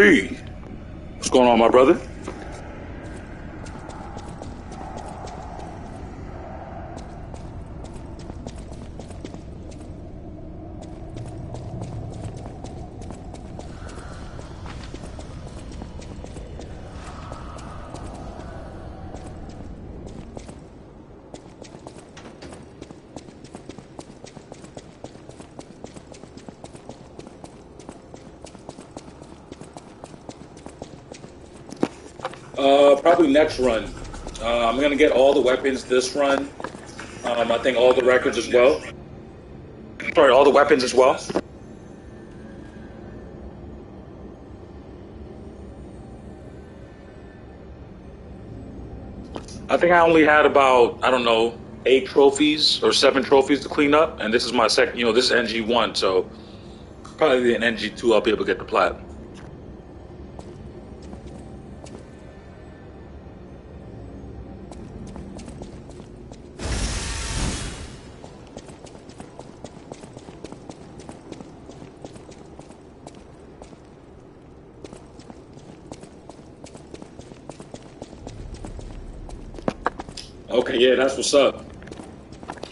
P, what's going on, my brother? Probably next run. I'm gonna get all the weapons this run. I think all the records as well. Sorry, all the weapons as well. I think I only had about, I don't know, 8 trophies or 7 trophies to clean up, and this is my second. This is NG1, so probably in NG2 I'll be able to get the plat. Okay, yeah, that's what's up.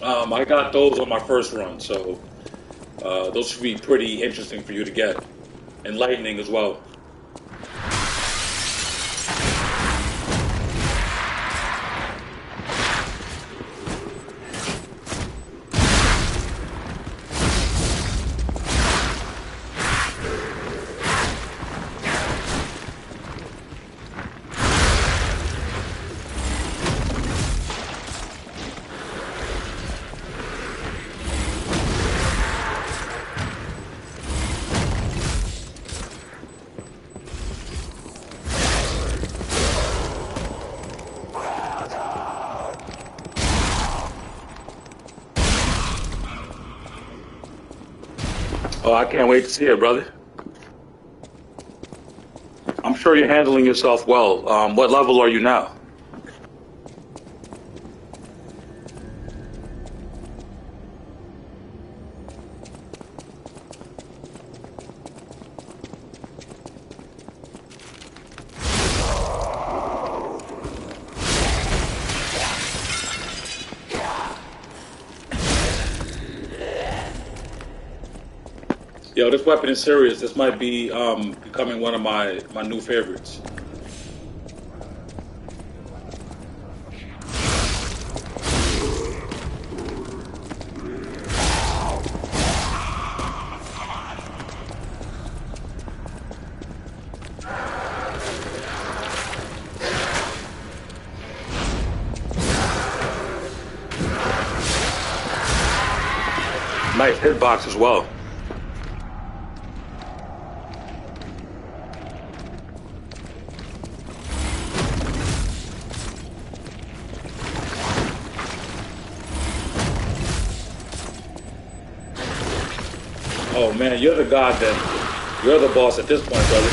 I got those on my first run, so those should be pretty interesting for you to get. Enlightening as well. Oh, I can't wait to see it, brother. I'm sure you're handling yourself well. What level are you now? Yo, this weapon is serious. This might be becoming one of my new favorites. Nice hitbox as well. Oh man, you're the god then. You're the boss at this point, brother.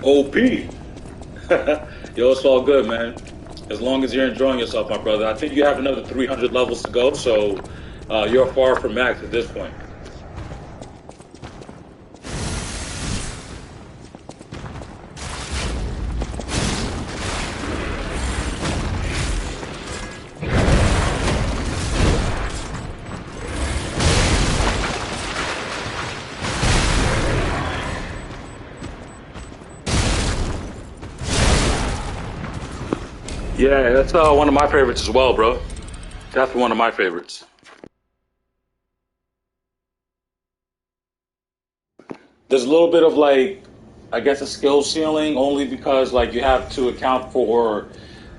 OP. Yo, it's all good, man. As long as you're enjoying yourself, my brother. I think you have another 300 levels to go, so you're far from max at this point. Yeah, that's one of my favorites as well, bro. Definitely one of my favorites. There's a little bit of like, I guess, a skill ceiling only because like you have to account for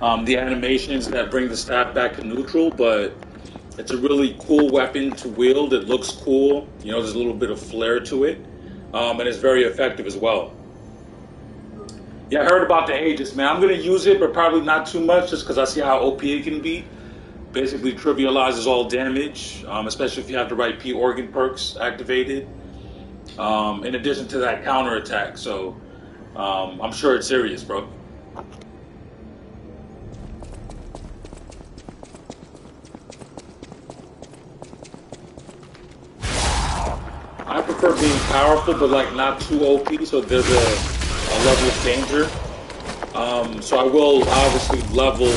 the animations that bring the staff back to neutral, but it's a really cool weapon to wield. It looks cool. There's a little bit of flair to it, and it's very effective as well. Yeah, I heard about the Aegis, man. I'm going to use it, but probably not too much just because I see how OP it can be. Basically trivializes all damage, especially if you have the right P organ perks activated. in addition to that counterattack. So I'm sure it's serious, bro. I prefer being powerful, but like not too OP, so there's a level of danger. So I will obviously level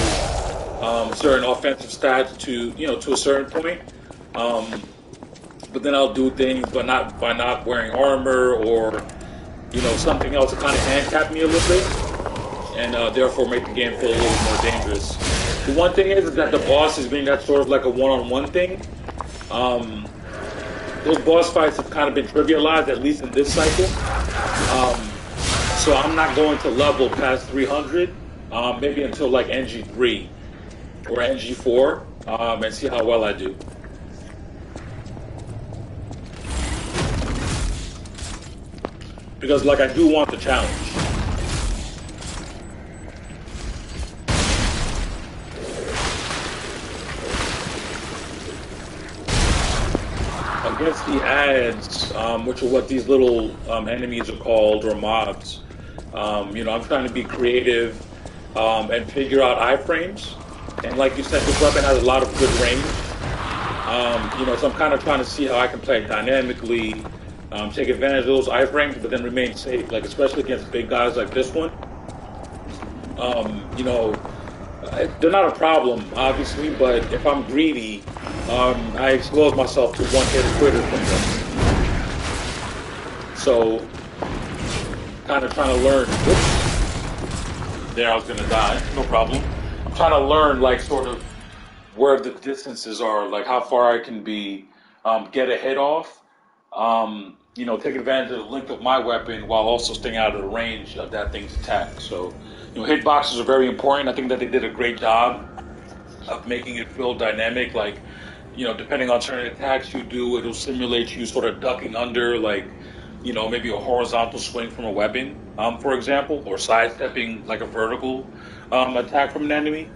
certain offensive stats to to a certain point. Um, but then I'll do things, but not by not wearing armor or something else to kind of handicap me a little bit, and therefore make the game feel a little more dangerous. The one thing is that the boss is being that sort of like a one-on-one thing. Um, those boss fights have kind of been trivialized, at least in this cycle. Um, so I'm not going to level past 300, maybe until like NG3 or NG4, and see how well I do. Because like I do want the challenge. Against the ads, which are what these little enemies are called, or mobs, I'm trying to be creative and figure out iframes. And like you said, this weapon has a lot of good range. So I'm kind of trying to see how I can play it dynamically, take advantage of those iframes, but then remain safe. Like especially against big guys like this one. They're not a problem, obviously, but if I'm greedy, I expose myself to one-hit quitter from them. So, kind of trying to learn. Whoops. There, I was gonna die. No problem. I'm trying to learn, like, sort of where the distances are, like how far I can be, get a hit off. Take advantage of the length of my weapon while also staying out of the range of that thing's attack. So, hitboxes are very important. I think that they did a great job of making it feel dynamic. Like, depending on certain attacks you do, it'll simulate you sort of ducking under, like, maybe a horizontal swing from a weapon, for example, or sidestepping like a vertical attack from an enemy.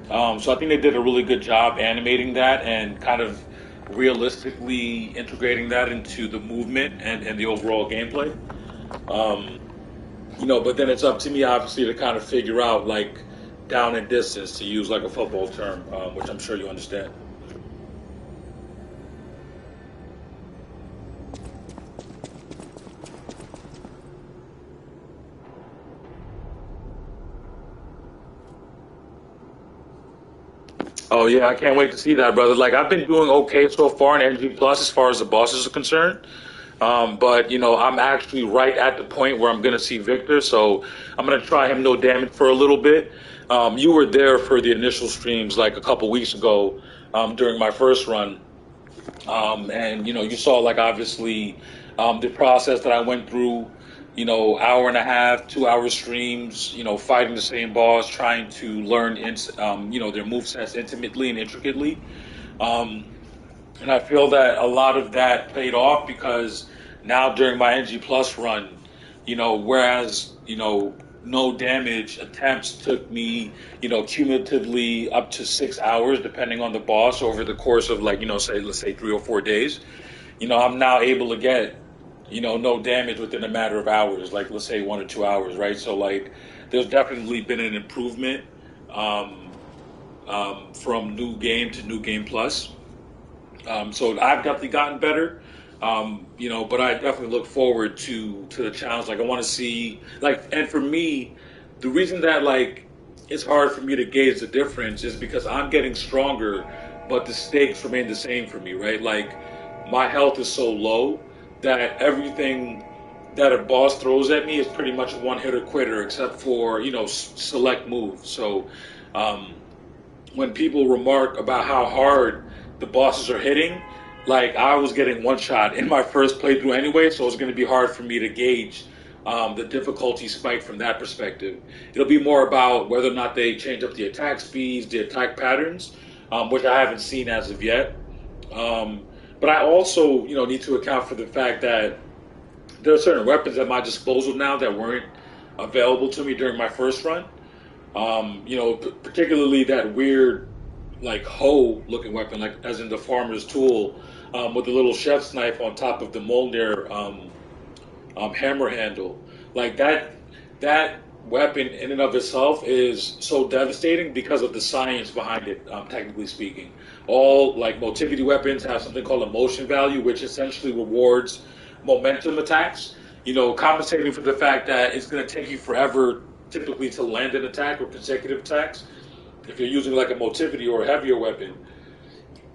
So I think they did a really good job animating that and kind of realistically integrating that into the movement and the overall gameplay. Um, but then it's up to me, obviously, to kind of figure out, like, down and distance, to use, like, a football term, which I'm sure you understand. Oh, yeah, I can't wait to see that, brother. Like, I've been doing okay so far in NG Plus as far as the bosses are concerned. But I'm actually right at the point where I'm gonna see Victor, so I'm gonna try him no damage for a little bit. You were there for the initial streams like a couple weeks ago during my first run, and you saw like obviously the process that I went through. Hour and a half, 2 hour streams. Fighting the same boss, trying to learn their move sets intimately and intricately. Um, and I feel that a lot of that paid off because now during my NG Plus run, whereas, no damage attempts took me, cumulatively up to 6 hours, depending on the boss over the course of like, let's say 3 or 4 days, I'm now able to get, no damage within a matter of hours, like let's say 1 or 2 hours, right? So like, there's definitely been an improvement um, from new game to new game plus. So I've definitely gotten better, but I definitely look forward to the challenge. Like I want to see, like, and for me, the reason that like it's hard for me to gauge the difference is because I'm getting stronger, but the stakes remain the same for me, right? Like my health is so low that everything that a boss throws at me is pretty much a one hitter quitter, except for select moves. So um, when people remark about how hard the bosses are hitting, like I was getting one shot in my first playthrough anyway, so it's going to be hard for me to gauge the difficulty spike from that perspective. It'll be more about whether or not they change up the attack speeds, the attack patterns, which I haven't seen as of yet. Um, but I also, need to account for the fact that there are certain weapons at my disposal now that weren't available to me during my first run. Particularly that weird, like hoe looking weapon, like as in the farmer's tool, with the little chef's knife on top of the Mjolnir hammer handle. Like that weapon in and of itself is so devastating because of the science behind it. Technically speaking, all like motivity weapons have something called a motion value, which essentially rewards momentum attacks. Compensating for the fact that it's going to take you forever typically to land an attack or consecutive attacks. If you're using like a motivity or a heavier weapon,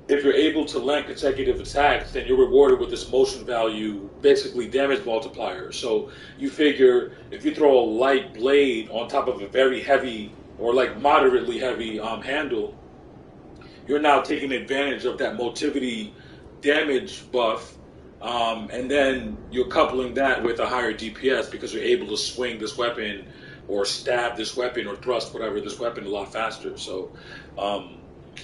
if you're able to land consecutive attacks, then you're rewarded with this motion value, basically damage multiplier. So you figure if you throw a light blade on top of a very heavy or like moderately heavy handle, you're now taking advantage of that motivity damage buff, and then you're coupling that with a higher DPS because you're able to swing this weapon or stab this weapon or thrust whatever this weapon a lot faster. So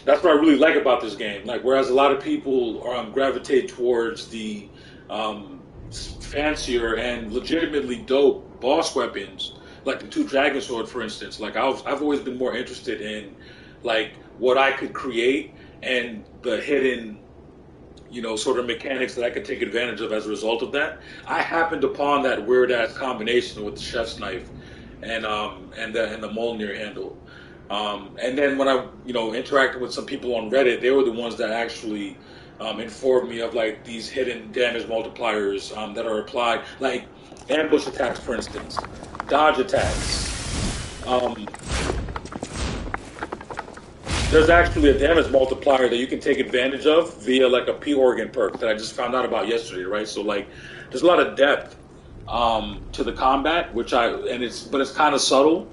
that's what I really like about this game. Like, whereas a lot of people gravitate towards the fancier and legitimately dope boss weapons, like the two Dragon Sword, for instance. Like, I've always been more interested in like what I could create and the hidden, sort of mechanics that I could take advantage of as a result of that. I happened upon that weird ass combination with the chef's knife and the Mjolnir handle. And then when I, interacted with some people on Reddit, they were the ones that actually informed me of like these hidden damage multipliers that are applied, like ambush attacks, for instance, dodge attacks. There's actually a damage multiplier that you can take advantage of via like a P organ perk that I just found out about yesterday, right? So like, there's a lot of depth to the combat, but it's kind of subtle.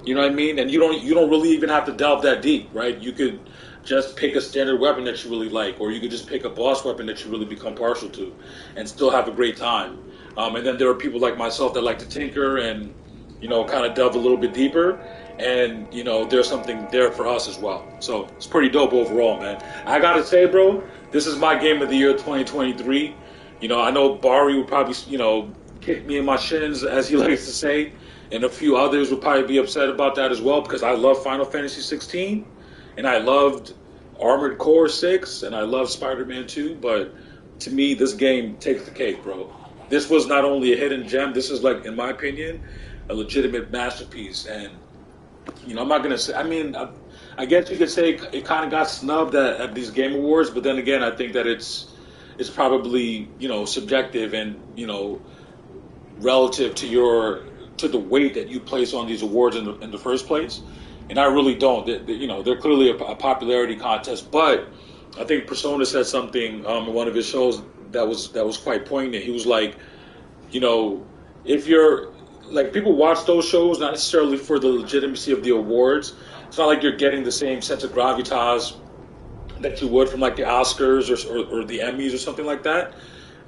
You know what I mean? And you don't really even have to delve that deep, right? You could just pick a standard weapon that you really like, or you could just pick a boss weapon that you really become partial to, and still have a great time. And then there are people like myself that like to tinker and kind of delve a little bit deeper, and there's something there for us as well. So it's pretty dope overall, man. I gotta say, bro, this is my game of the year 2023. I know Bari would probably kick me in my shins, as he likes to say. And a few others would probably be upset about that as well, because I love Final Fantasy 16, and I loved Armored Core 6, and I love Spider-Man 2, but to me, this game takes the cake, bro. This was not only a hidden gem, this is, like, in my opinion, a legitimate masterpiece. And, I'm not going to say, I guess you could say it kind of got snubbed at these Game Awards, but then again, I think that it's probably, subjective and, relative to the weight that you place on these awards in the first place. And I really don't. They're clearly a popularity contest. But I think Persona said something in one of his shows that was quite poignant. He was like, if you're like, people watch those shows not necessarily for the legitimacy of the awards. It's not like you're getting the same sense of gravitas that you would from like the Oscars or the Emmys or something like that.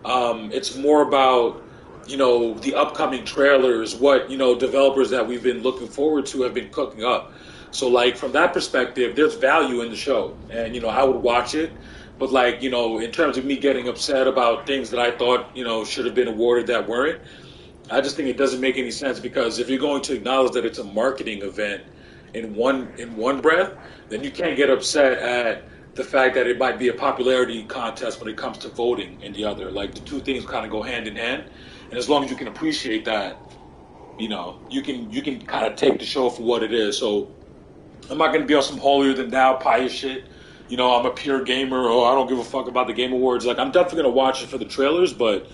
It's more about the upcoming trailers, what, developers that we've been looking forward to have been cooking up. So, like, from that perspective, there's value in the show. And, I would watch it. But, like, in terms of me getting upset about things that I thought, should have been awarded that weren't, I just think it doesn't make any sense, because if you're going to acknowledge that it's a marketing event in one breath, then you can't get upset at the fact that it might be a popularity contest when it comes to voting in the other. Like, the two things kind of go hand in hand. And as long as you can appreciate that, you can kind of take the show for what it is. So I'm not going to be on some holier than thou pious shit. I'm a pure gamer. Oh, I don't give a fuck about the Game Awards. Like, I'm definitely going to watch it for the trailers, but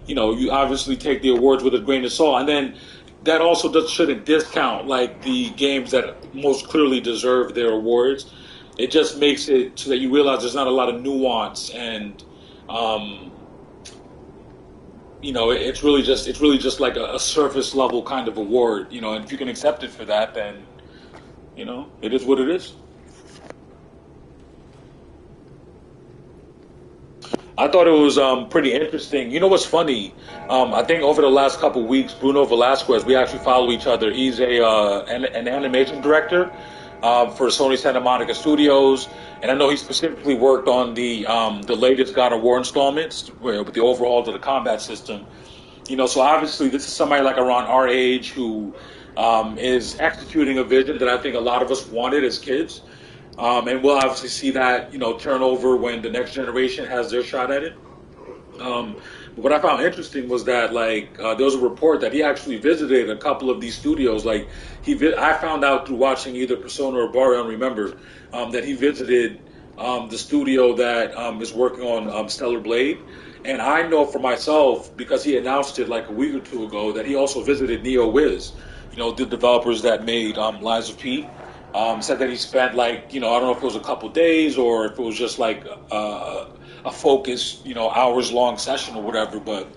you obviously take the awards with a grain of salt. And then that also shouldn't discount like the games that most clearly deserve their awards. It just makes it so that you realize there's not a lot of nuance, and it's really just like a surface level kind of award, and if you can accept it for that, then, it is what it is. I thought it was pretty interesting. You know what's funny? I think over the last couple of weeks, Bruno Velasquez, we actually follow each other. He's an animation director for Sony Santa Monica Studios, and I know he specifically worked on the latest God of War installments with the overhaul to the combat system. So obviously this is somebody like around our age who is executing a vision that I think a lot of us wanted as kids. And we'll obviously see that, turn over when the next generation has their shot at it. But what I found interesting was that like there was a report that he actually visited a couple of these studios. Like I found out through watching either Persona or Barry, I don't remember, that he visited the studio that is working on Stellar Blade. And I know for myself because he announced it like a week or two ago that he also visited Neo Wiz, the developers that made Lies of P. Said that he spent like I don't know if it was a couple days or if it was just like a focused hours long session or whatever, but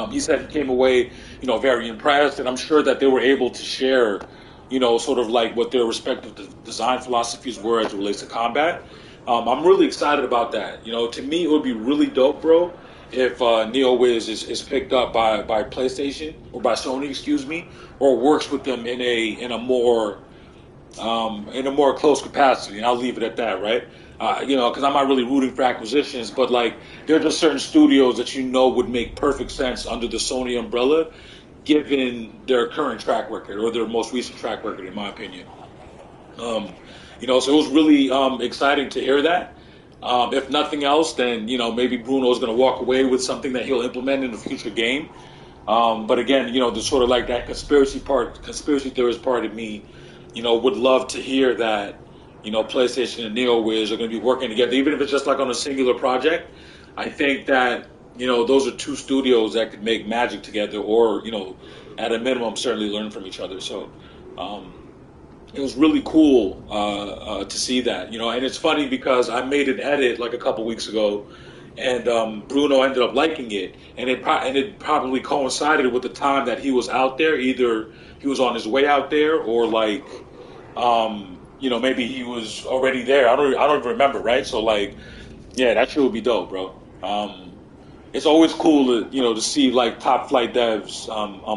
he said he came away very impressed, and I'm sure that they were able to share sort of like what their respective design philosophies were as it relates to combat. I'm really excited about that. To me, it would be really dope, bro, if Neo Wiz is picked up by PlayStation or by Sony, excuse me, or works with them in a more close capacity, and I'll leave it at that, right? Because I'm not really rooting for acquisitions, but like there are just certain studios that would make perfect sense under the Sony umbrella, given their current track record or their most recent track record, in my opinion. So it was really exciting to hear that. If nothing else, then maybe Bruno is going to walk away with something that he'll implement in a future game. But again, the sort of like that conspiracy theorist part of me, would love to hear that, PlayStation and NeoWiz are going to be working together, even if it's just like on a singular project. I think that, those are two studios that could make magic together or, at a minimum, certainly learn from each other. So it was really cool to see that, and it's funny because I made an edit like a couple weeks ago and Bruno ended up liking it, and it probably coincided with the time that he was out there. Either he was on his way out there, or like, maybe he was already there. I don't even remember, right? So like, yeah, that shit would be dope, bro. It's always cool to see like top flight devs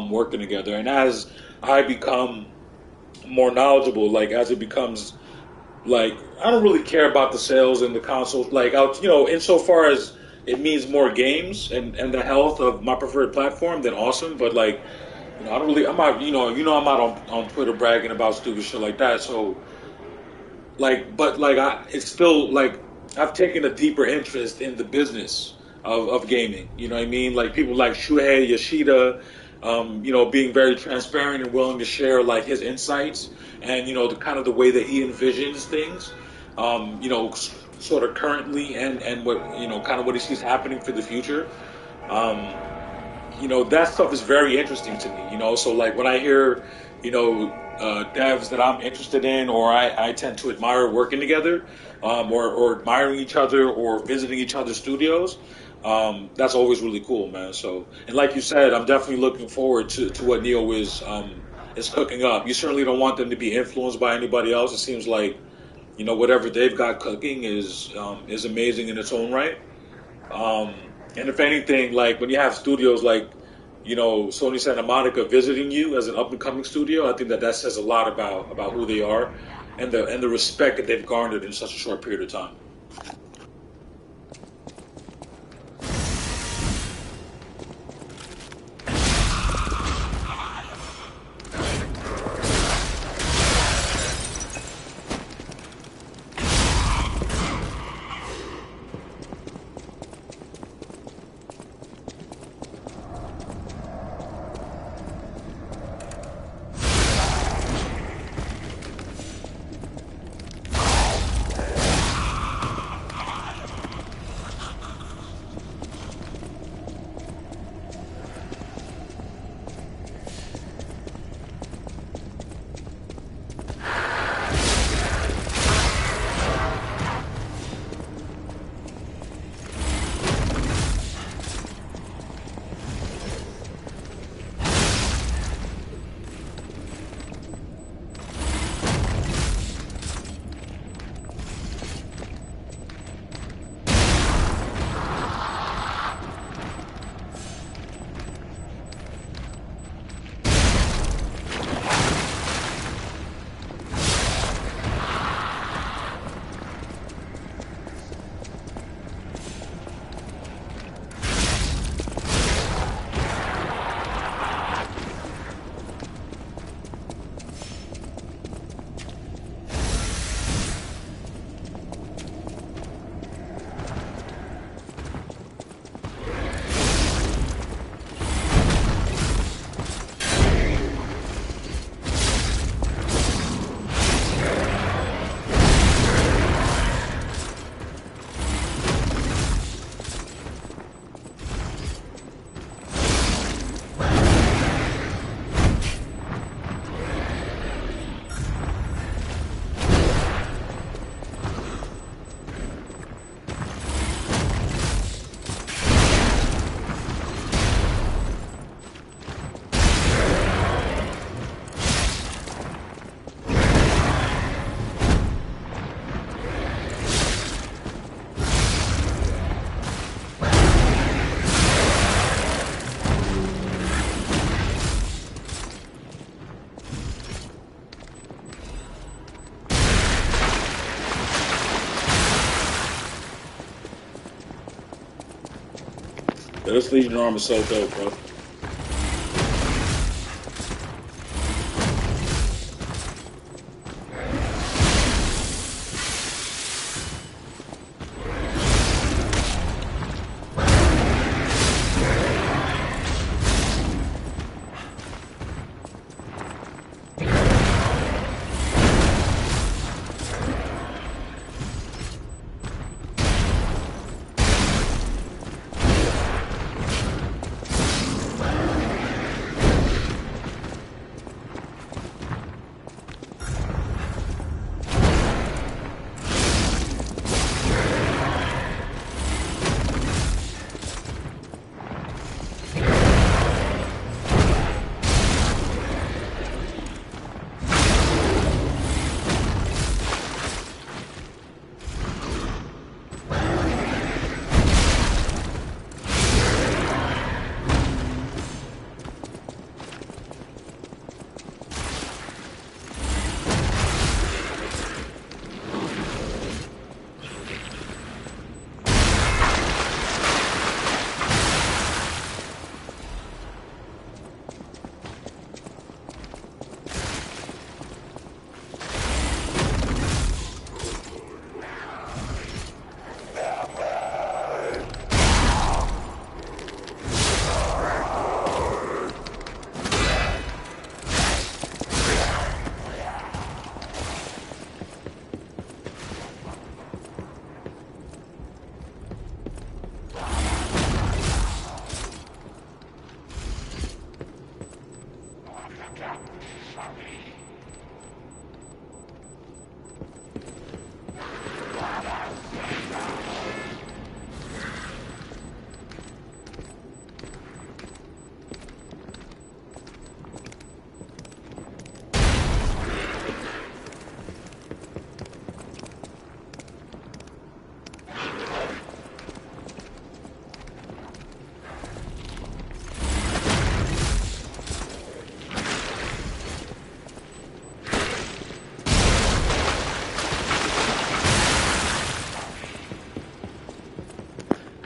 working together, and as I become more knowledgeable, like as it becomes like I don't really care about the sales and the consoles. Like, insofar as it means more games and the health of my preferred platform, then awesome. But like, I don't really. I'm not. I'm not on Twitter bragging about stupid shit like that. So, like, but like, it's still like I've taken a deeper interest in the business of gaming. You know what I mean? Like people like Shuhei Yoshida. Being very transparent and willing to share like his insights and the kind of the way that he envisions things, sort of currently and what kind of what he sees happening for the future. That stuff is very interesting to me. So like when I hear devs that I'm interested in or I tend to admire working together, or admiring each other or visiting each other's studios. That's always really cool, man. So, and like you said, I'm definitely looking forward to what Neo is cooking up. You certainly don't want them to be influenced by anybody else. It seems like, whatever they've got cooking is amazing in its own right. And if anything, like when you have studios like, Sony Santa Monica visiting you as an up and coming studio, I think that says a lot about who they are and the respect that they've garnered in such a short period of time. This Legion armor is so dope, bro.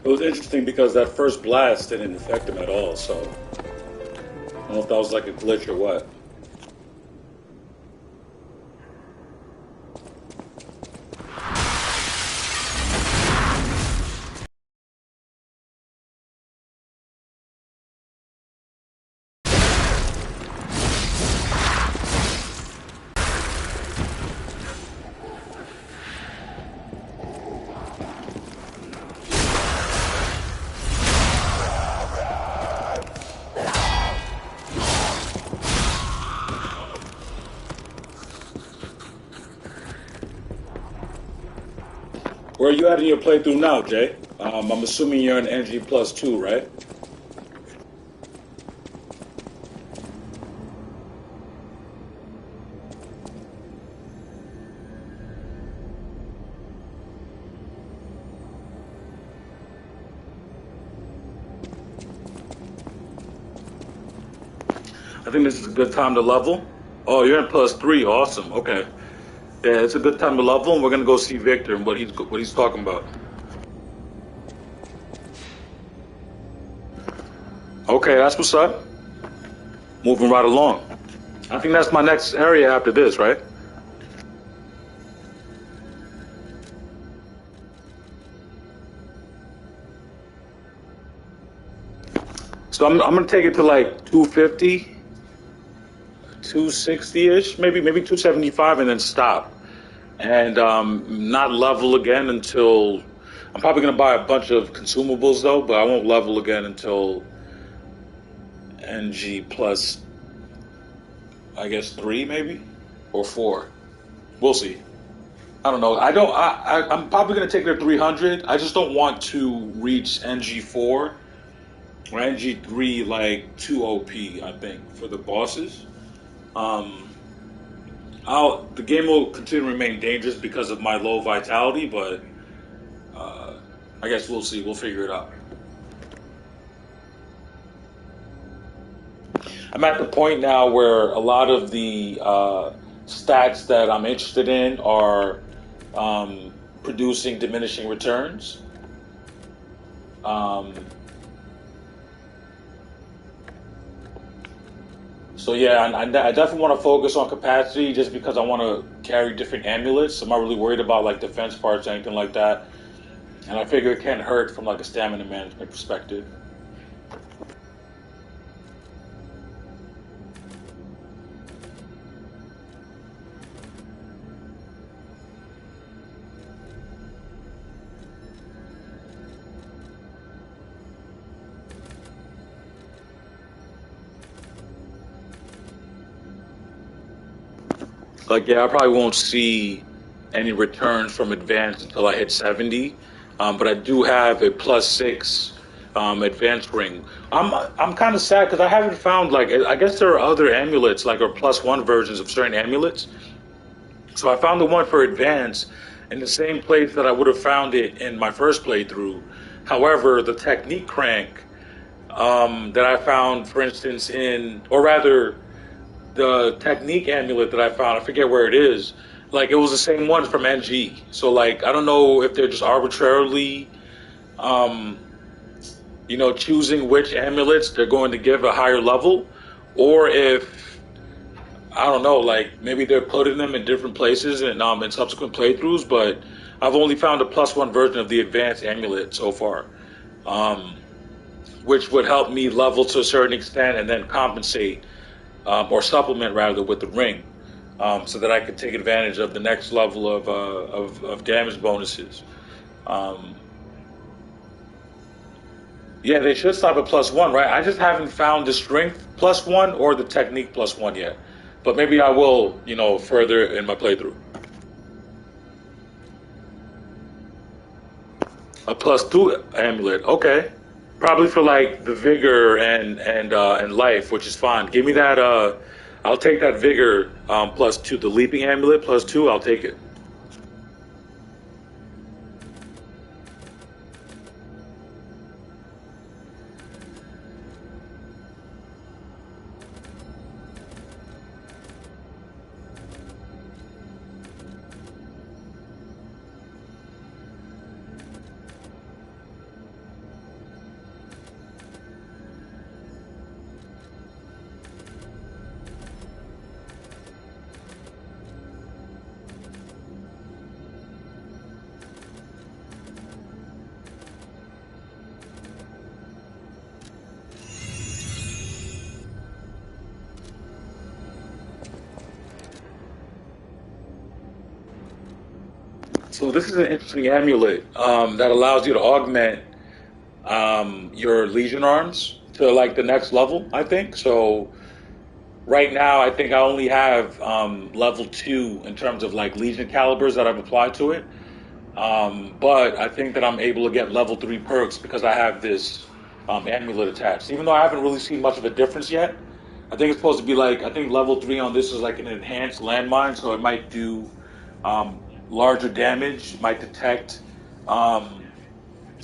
It was interesting because that first blast didn't affect him at all, so I don't know if that was like a glitch or what. Where are you at in your playthrough now, Jay? I'm assuming you're in NG plus 2, right? I think this is a good time to level. Oh, you're in plus 3. Awesome. Okay. Yeah, it's a good time to level, and we're gonna go see Victor and what he's talking about. Okay, that's what's up. Moving right along. I think that's my next area after this, right? So I'm gonna take it to like 250. 260-ish, maybe 275, and then stop. And not level again until... I'm probably going to buy a bunch of consumables, though, but I won't level again until NG plus, I guess, 3, maybe? Or 4. We'll see. I don't know. I'm probably going to take it to 300. I just don't want to reach NG4 or NG3, like, too OP, I think, for the bosses. The game will continue to remain dangerous because of my low vitality, but I guess we'll see. We'll figure it out. I'm at the point now where a lot of the stats that I'm interested in are producing diminishing returns. So yeah, I definitely want to focus on capacity just because I want to carry different amulets. I'm not really worried about like defense parts or anything like that. And I figure it can't hurt from like a stamina management perspective. Like yeah, I probably won't see any returns from advanced until I hit 70. But I do have a +6 advanced ring. I'm kind of sad because I haven't found like I guess there are other amulets like or +1 versions of certain amulets. So I found the one for advanced in the same place that I would have found it in my first playthrough. However, the technique crank that I found, for instance, or rather, the technique amulet that I found, I forget where it is. Like it was the same one from NG. So like I don't know if they're just arbitrarily, um, choosing which amulets they're going to give a higher level, or if I don't know, like maybe they're putting them in different places and in subsequent playthroughs. But I've only found a +1 version of the advanced amulet so far, um, which would help me level to a certain extent and then compensate or supplement rather with the ring, so that I could take advantage of the next level of damage bonuses. Um, yeah, they should stop at +1, right? I just haven't found the strength +1 or the technique +1 yet, but maybe I will, further in my playthrough. A +2 amulet, okay. Probably for like the vigor and life, which is fine. Give me that. I'll take that vigor +2, the leaping amulet +2. I'll take it. So this is an interesting amulet that allows you to augment your legion arms to like the next level. I think so. Right now, I think I only have level 2 in terms of like legion calibers that I've applied to it. But I think that I'm able to get level 3 perks because I have this amulet attached. Even though I haven't really seen much of a difference yet, I think it's supposed to be like I think level 3 on this is like an enhanced landmine, so it might do um, larger damage, might detect um,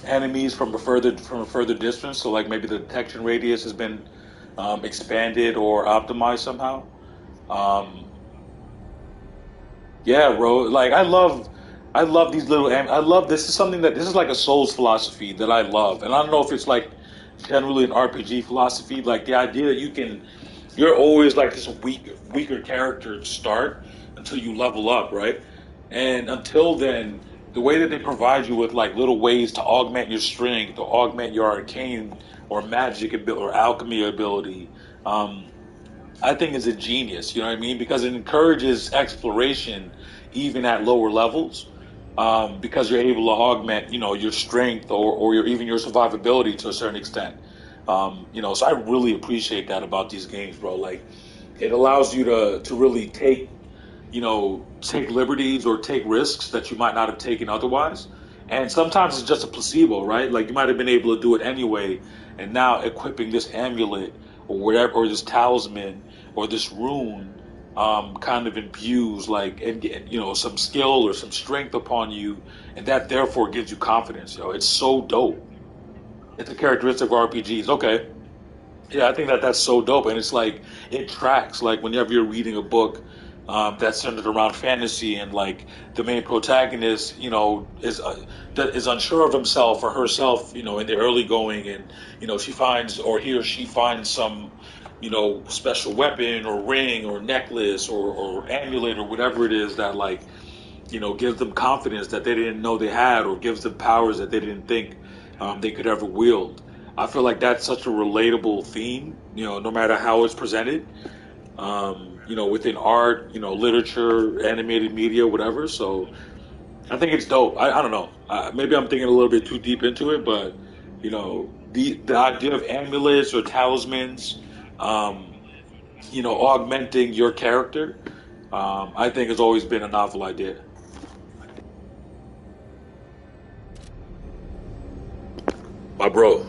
enemies from a further distance. So like maybe the detection radius has been expanded or optimized somehow. Um, yeah, bro. Like I love these little. I love this is something that this is like a Souls philosophy that I love, and I don't know if it's like generally an RPG philosophy, like the idea that you're always like this weaker character to start until you level up, right? And until then, the way that they provide you with like little ways to augment your strength, to augment your arcane or magic ability or alchemy ability, um, I think is a genius. You know what I mean? Because it encourages exploration even at lower levels. Because you're able to augment, your strength or even your survivability to a certain extent. So I really appreciate that about these games, bro. Like, it allows you to really take liberties or take risks that you might not have taken otherwise. And sometimes it's just a placebo, right? Like you might have been able to do it anyway, and now equipping this amulet or whatever, or this talisman or this rune, kind of imbues like and some skill or some strength upon you, and that therefore gives you confidence. It's so dope. It's a characteristic of RPGs. Okay, yeah, I think that that's so dope, and it's like it tracks. Like whenever you're reading a book that's centered around fantasy, and like the main protagonist, that is unsure of himself or herself, in the early going, and she finds or he or she finds some special weapon or ring or necklace or amulet or whatever it is that like gives them confidence that they didn't know they had, or gives them powers that they didn't think they could ever wield. I feel like that's such a relatable theme, no matter how it's presented, within art, literature, animated media, whatever. So I think it's dope. I don't know. Maybe I'm thinking a little bit too deep into it, but the idea of amulets or talismans, um, augmenting your character, I think has always been a novel idea. My bro.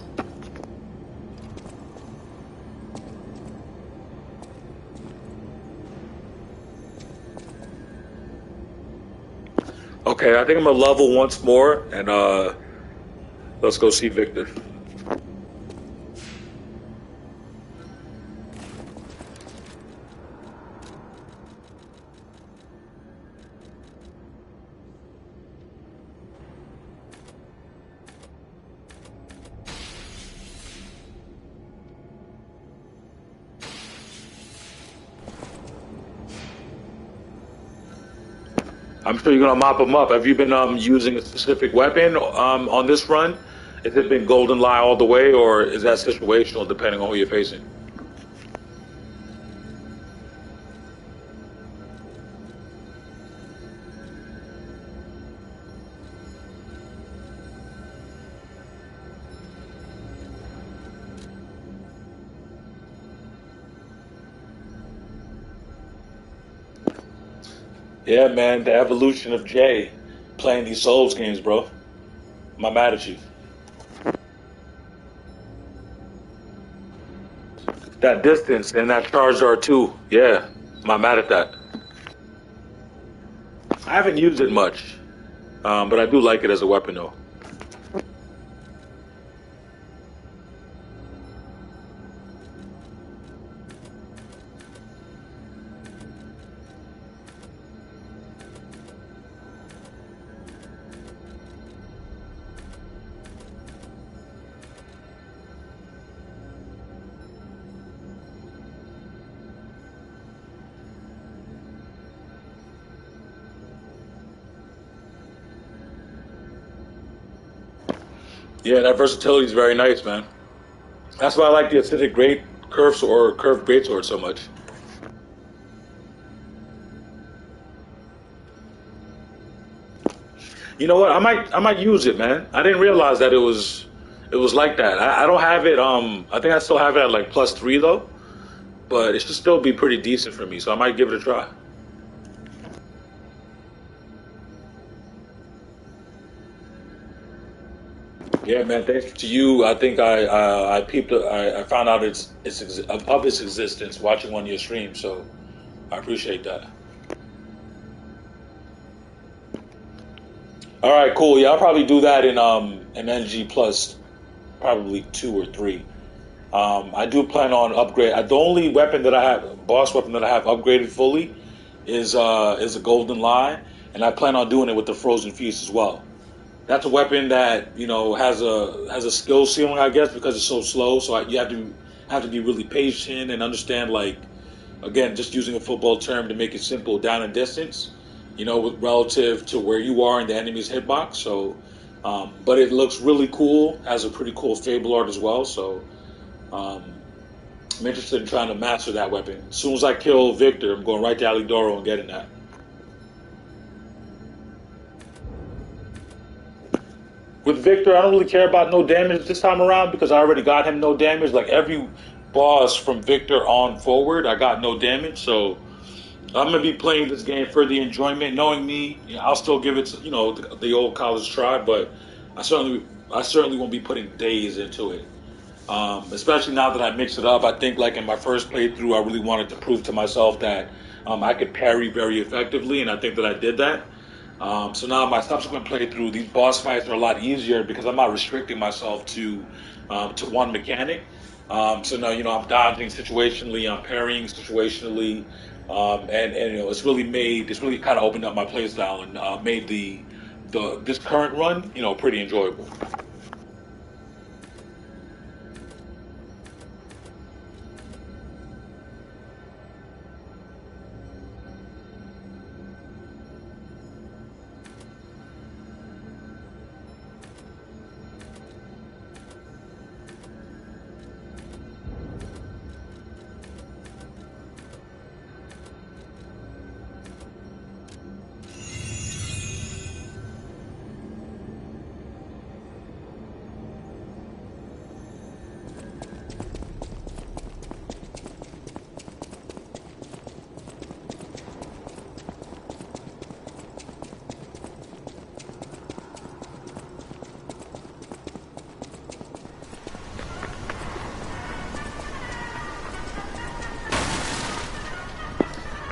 Okay, I think I'm gonna level once more, and let's go see Victor. I'm sure you're gonna mop him up. Have you been using a specific weapon on this run? Has it been Golden Lie all the way, or is that situational depending on who you're facing? Yeah, man, the evolution of Jay playing these Souls games, bro. I'm mad at you. That distance and that charge R2, yeah, I'm mad at that. I haven't used it much, but I do like it as a weapon, though. Yeah, that versatility is very nice, man. That's why I like the acidic great curves or curved greatsword so much. You know what? I might use it, man. I didn't realize that it was like that. I don't have it. I think I still have it at like +3 though, but it should still be pretty decent for me. So I might give it a try. Yeah, man. Thanks to you. I think I peeped. I found out of its existence watching one of your streams. So I appreciate that. All right, cool. Yeah, I'll probably do that in an NG plus probably 2 or 3. I do plan on upgrade. The only weapon that I have, boss weapon that I have upgraded fully, is a golden lie, and I plan on doing it with the frozen feast as well. That's a weapon that has a skill ceiling, I guess, because it's so slow. So you have to be really patient and understand, like, again, just using a football term to make it simple, down and distance. Relative to where you are in the enemy's hitbox. So, but it looks really cool. Has a pretty cool fable art as well. So, um, I'm interested in trying to master that weapon. As soon as I kill Victor, I'm going right to Alidoro and getting that. With Victor, I don't really care about no damage this time around because I already got him no damage. Like every boss from Victor on forward, I got no damage. So I'm gonna be playing this game for the enjoyment. Knowing me, I'll still give it, the old college try, but I certainly, I certainly won't be putting days into it. Especially now that I mix it up. I think like in my first playthrough, I really wanted to prove to myself that I could parry very effectively, and I think that I did that. So now my subsequent playthrough, these boss fights are a lot easier because I'm not restricting myself to one mechanic. So now I'm dodging situationally, I'm parrying situationally, and it's really kind of opened up my playstyle and made the this current run pretty enjoyable.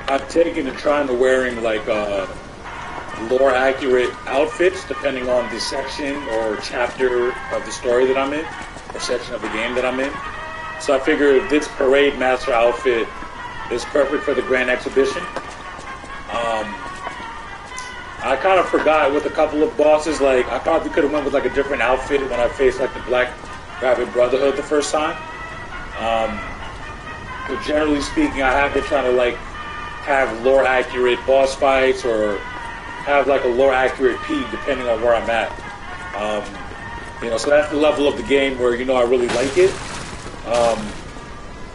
I've taken to trying to wearing like lore accurate outfits depending on the section or chapter of the story that I'm in, or section of the game that I'm in. So I figured this Parade Master outfit is perfect for the Grand Exhibition. I kind of forgot with a couple of bosses, like I probably could have went with like a different outfit when I faced like the Black Rabbit Brotherhood the first time. Um, but generally speaking, I have been trying to like have lore accurate boss fights or have like a lore accurate peak depending on where I'm at. So that's the level of the game where I really like it. Um,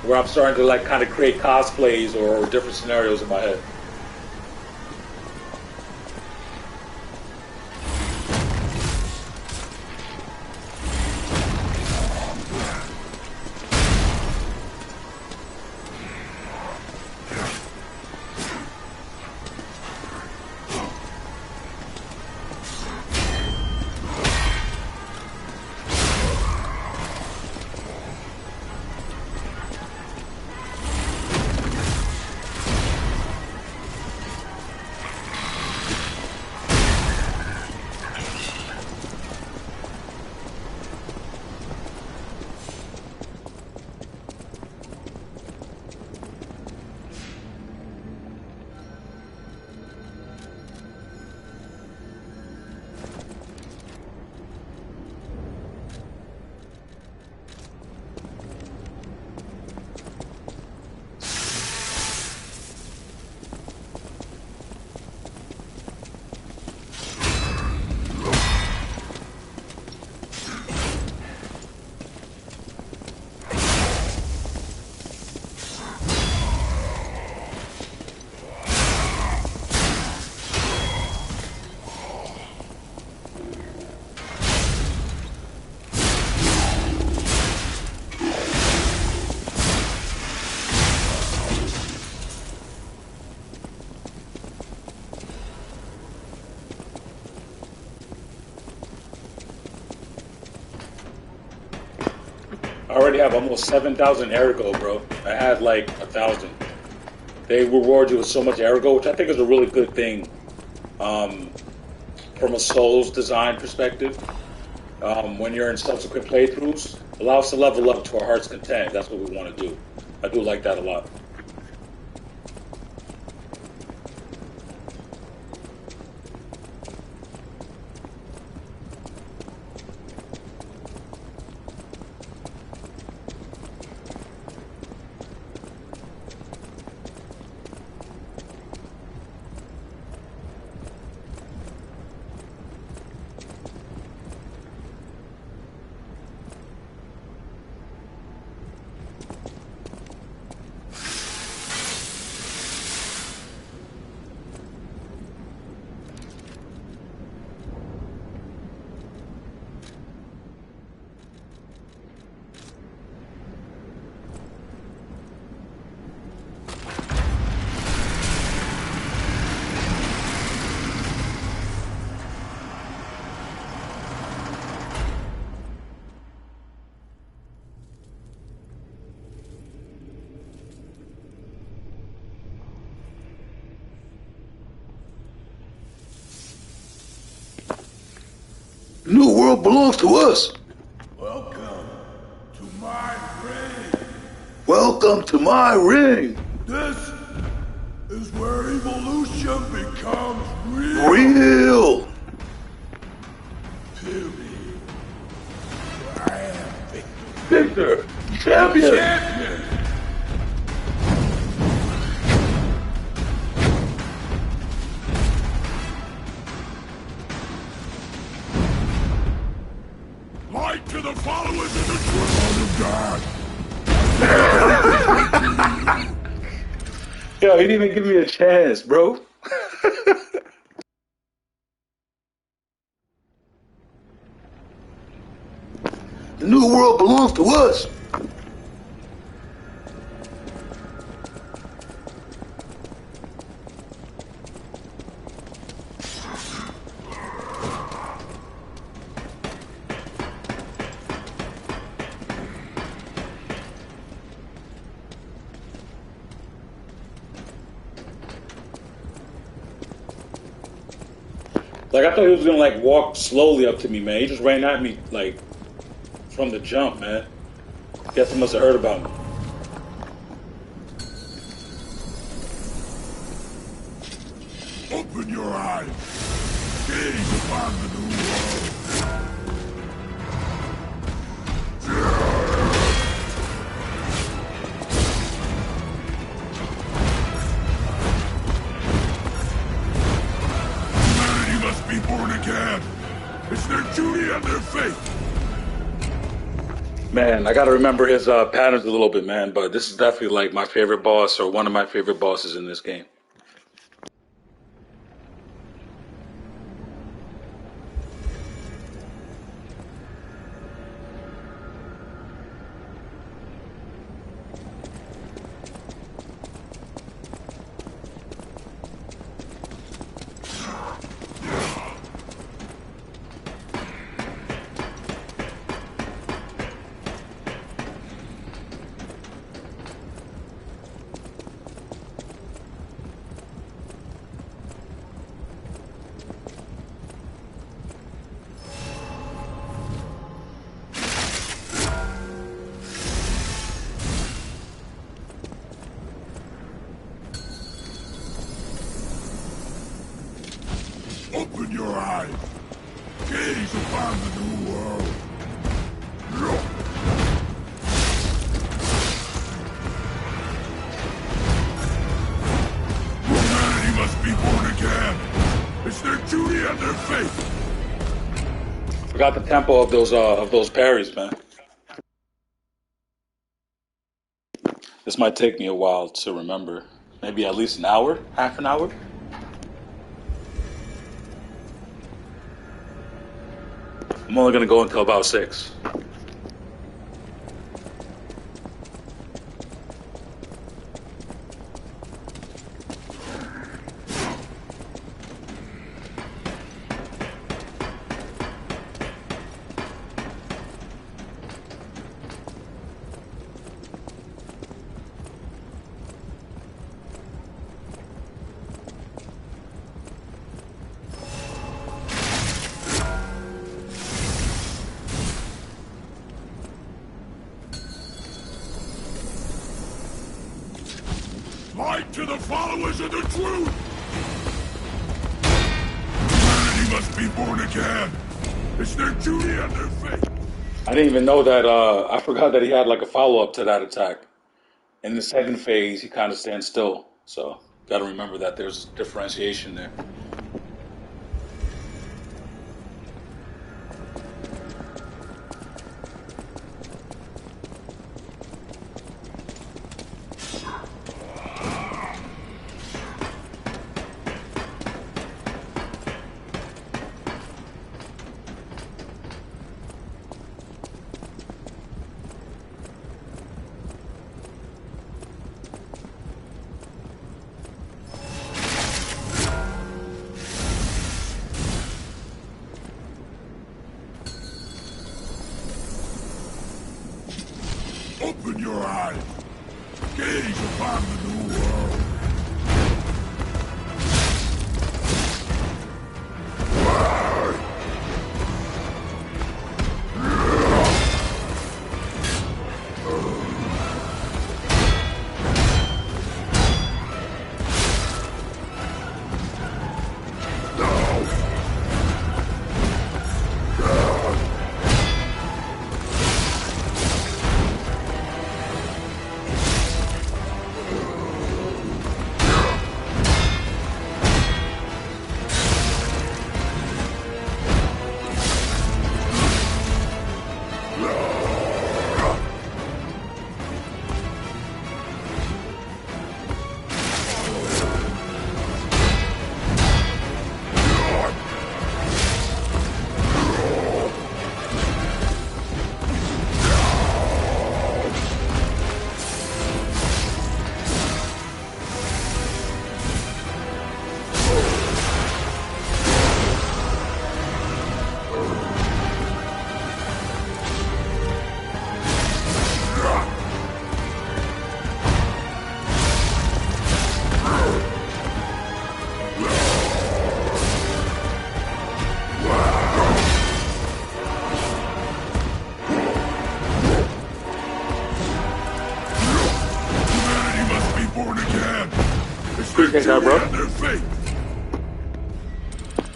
where I'm starting to like kind of create cosplays or different scenarios in my head. I already have almost 7,000 ergo, bro. I had like 1,000. They reward you with so much ergo, which I think is a really good thing um, from a Souls design perspective. When you're in subsequent playthroughs, allow us to level up to our heart's content. That's what we want to do. I do like that a lot. The new world belongs to us. Welcome to my ring. Welcome to my ring. This is where evolution becomes real. Real. Feel me. I am Victor. Victor, champion. Champion. Light to the followers of the throne of God. Yo, he didn't even give me a chance, bro. The new world belongs to us. Like, I thought he was gonna, like, walk slowly up to me, man. He just ran at me, like, from the jump, man. Guess he must have heard about me. Open your eyes. Gaze upon the new world. Humanity must be born again. It's their duty and their faith. Man, I gotta remember his patterns a little bit, man. But this is definitely, like, my favorite boss, or one of my favorite bosses in this game. Open your eyes. Gaze upon the new world. Humanity must be born again. It's their duty and their faith. Forgot the tempo of those parries, man. This might take me a while to remember. Maybe at least an hour, half an hour. I'm only gonna go until about 6. Light to the followers of the truth! Humanity must be born again. It's their duty and their faith. I didn't even know that. I forgot that he had like a follow up to that attack. In the second phase, he kind of stands still. So, gotta remember that there's differentiation there. Appreciate that, bro. and their fate.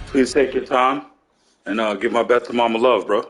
Please take your time and give my best to Mama Love, bro.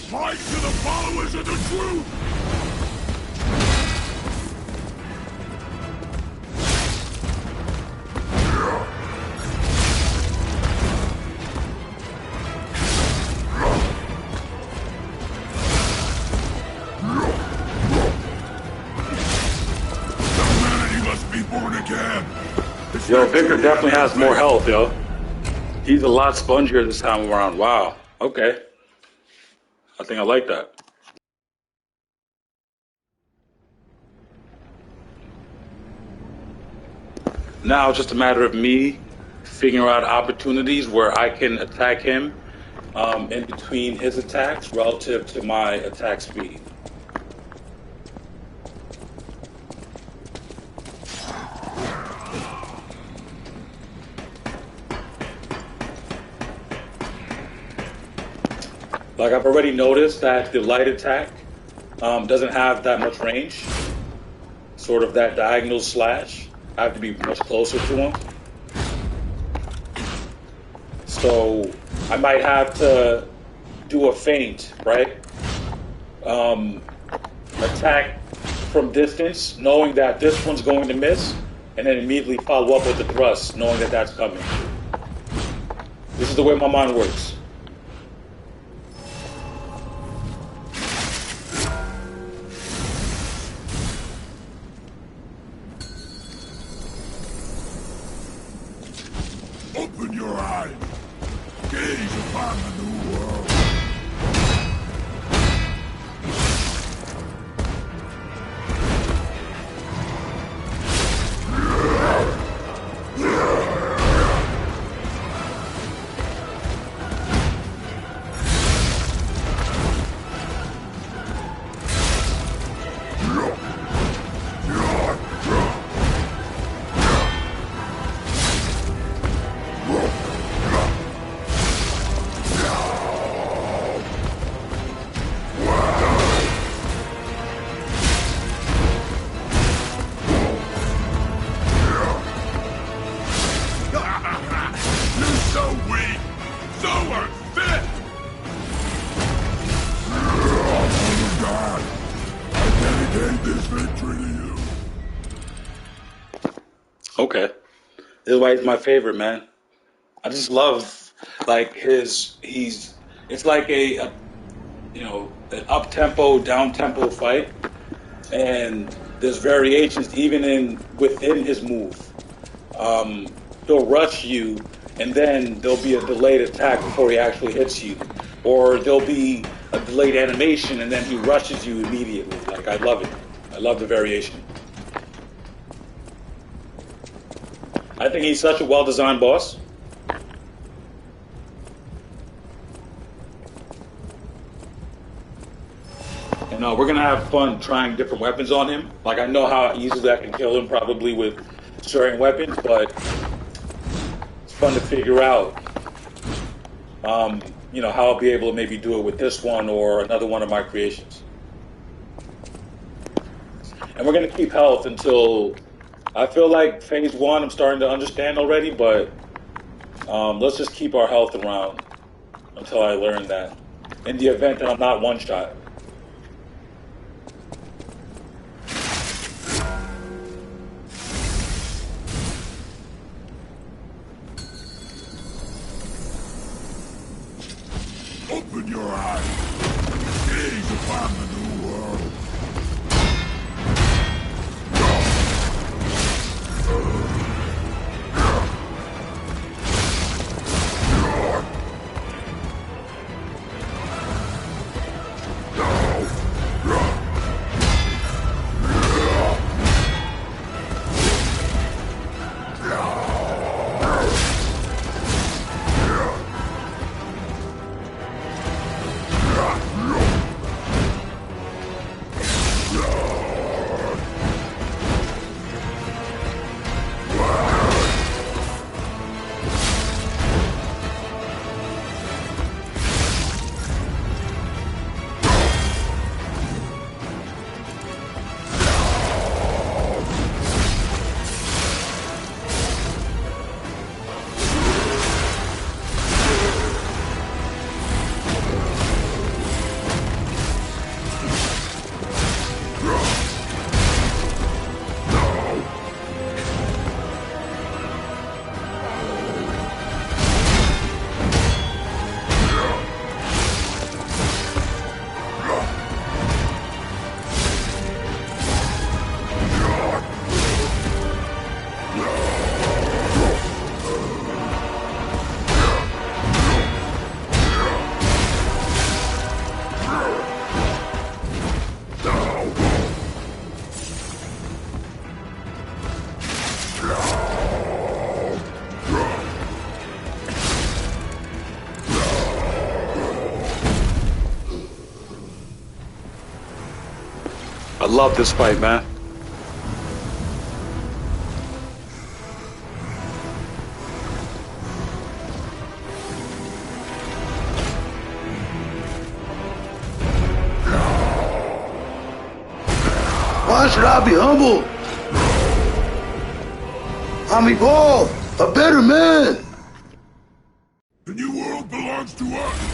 Fight to the followers of the truth! Humanity must be born again! Yo, Victor definitely has more health, yo. He's a lot spongier this time around. Wow. Okay. I think I like that. Now it's just a matter of me figuring out opportunities where I can attack him in between his attacks relative to my attack speed. Like I've already noticed that the light attack doesn't have that much range. Sort of that diagonal slash. I have to be much closer to him. So I might have to do a feint, right? Attack from distance, knowing that this one's going to miss, and then immediately follow up with the thrust, knowing that that's coming. This is the way my mind works. Open your eyes! Gaze upon the new world! Okay. This is why he's my favorite, man. I just love like it's like a an up tempo, down tempo fight, and there's variations even within his move. He'll rush you, and then there'll be a delayed attack before he actually hits you, or there'll be a delayed animation, and then he rushes you immediately. Like I love it. I love the variation. I think he's such a well-designed boss. And we're going to have fun trying different weapons on him. Like, I know how easily I can kill him probably with certain weapons, but it's fun to figure out, how I'll be able to maybe do it with this one or another one of my creations. And we're going to keep health until... I feel like phase 1 I'm starting to understand already, but let's just keep our health around until I learn that. In the event that I'm not one-shot. Open your eyes. Gaze upon the new world. I love this fight, man. Why should I be humble? I'm evolved, a better man. The new world belongs to us!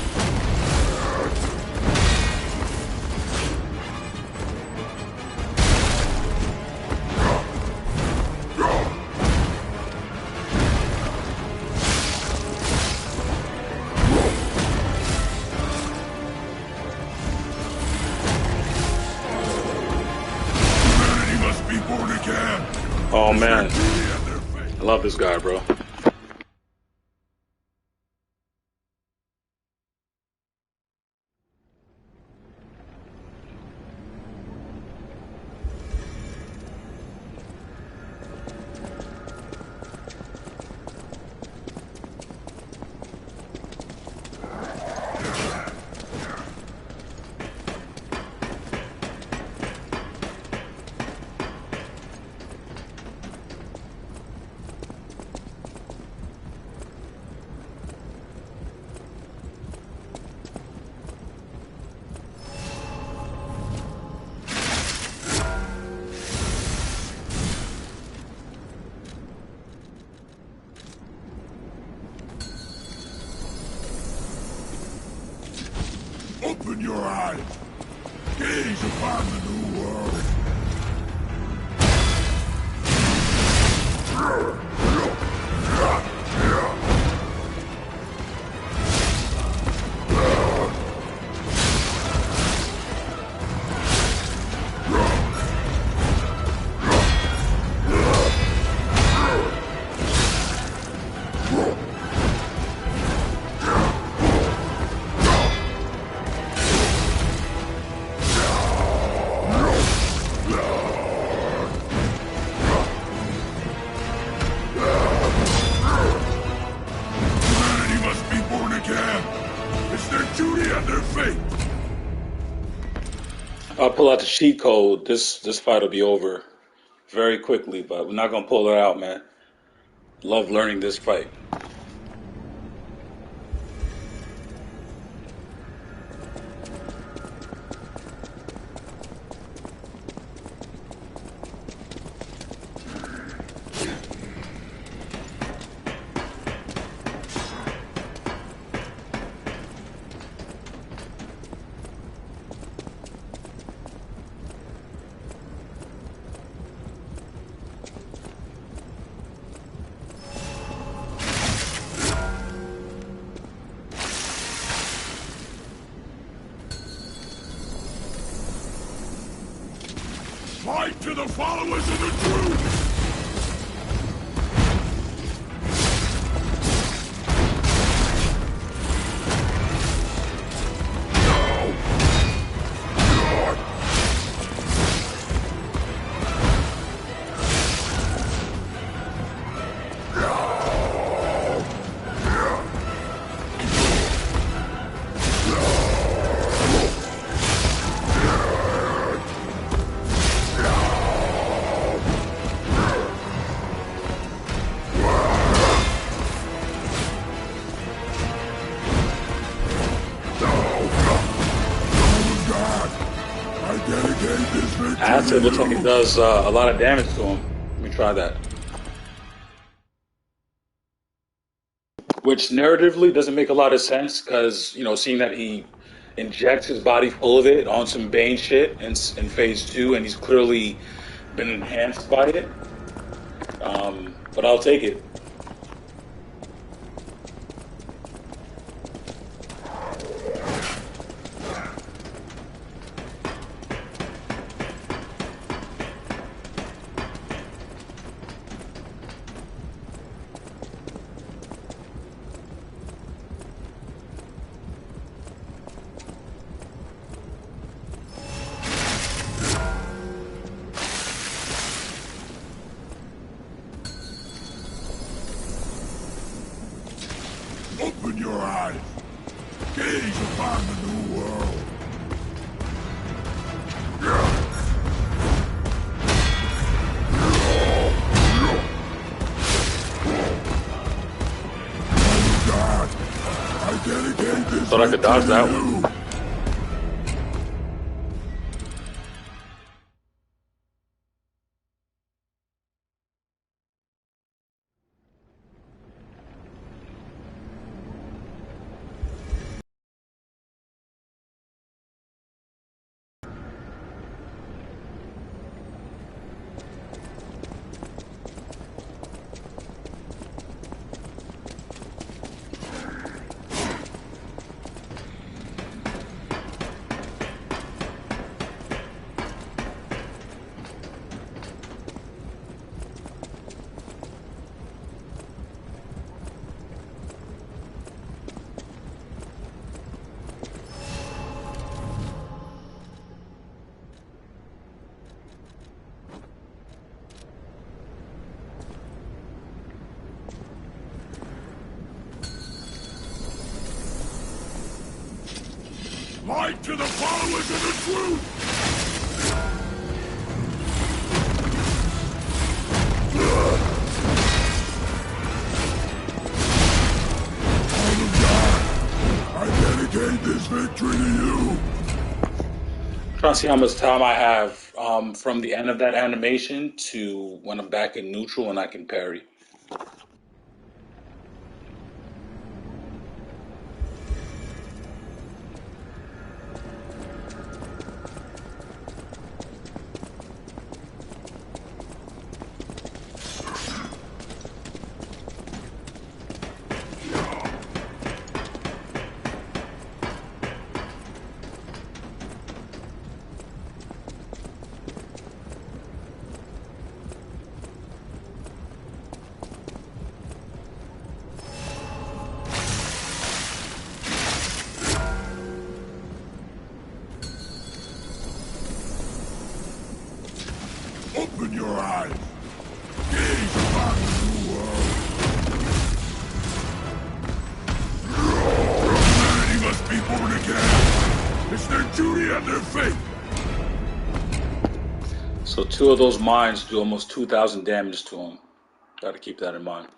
Humanity must be born again! Oh man, I love this guy, bro. Open your eyes! Gaze upon the new world! Humanity must be born again! It's their duty and their fate! I'll pull out the cheat code. This fight will be over very quickly, but we're not gonna pull it out, man. Love learning this fight. Fight to the followers of the truth! Acid looks like it does a lot of damage to him. Let me try that. Which narratively doesn't make a lot of sense because, you know, seeing that he injects his body full of it on some Bane shit in phase 2 and he's clearly been enhanced by it. But I'll take it. Open your eyes! Gaze upon the new world! I dedicate this Thought I could dodge that to one. you. Light to the followers of the truth! Son of God, I dedicate this victory to you. Trying to see how much time I have from the end of that animation to when I'm back in neutral and I can parry. Open your eyes. Gaze upon the new world. Humanity must be born again. It's their duty and their fate. So 2 of those mines do almost 2,000 damage to him. Got to keep that in mind.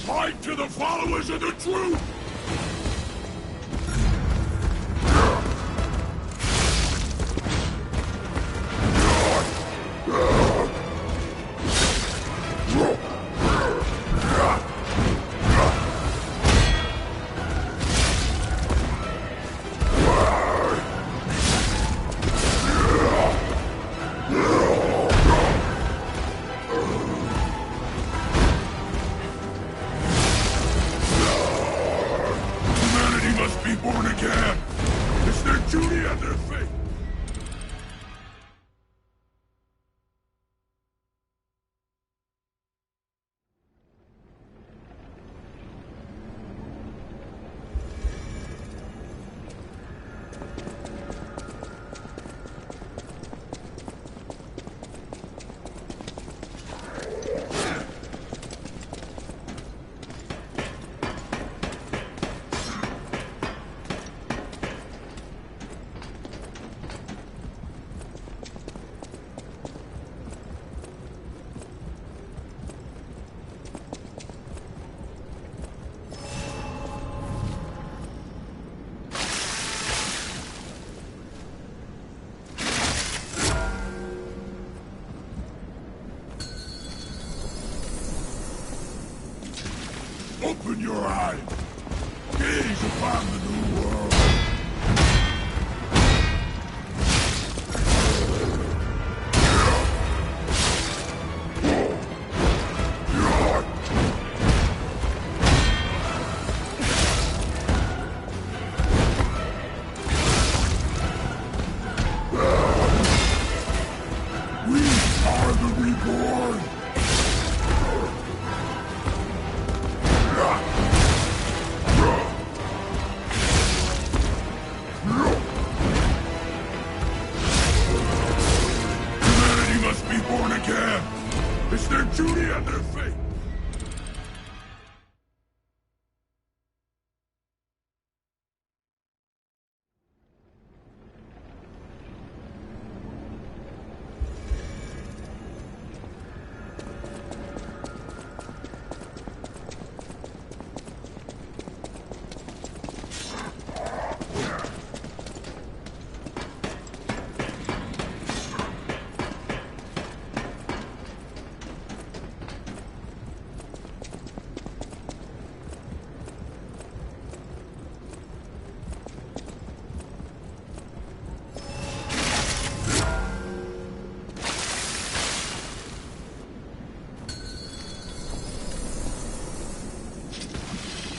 Fight to the followers of the truth! Humanity must be born again. It's their duty and their fate. Open your eyes. Gaze upon the new world. born! Humanity must be born again! It's their duty and their fate!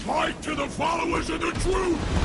Fight to the followers of the truth!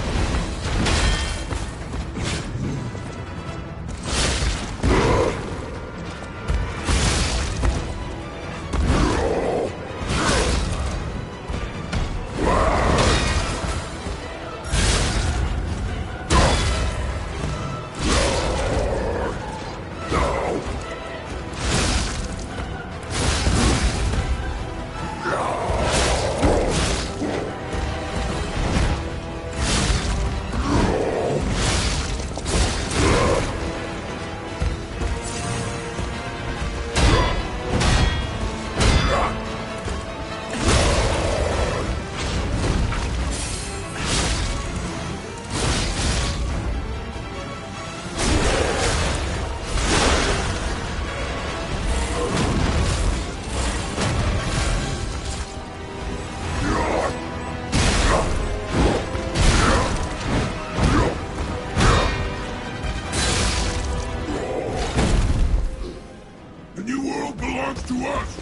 The new world belongs to us!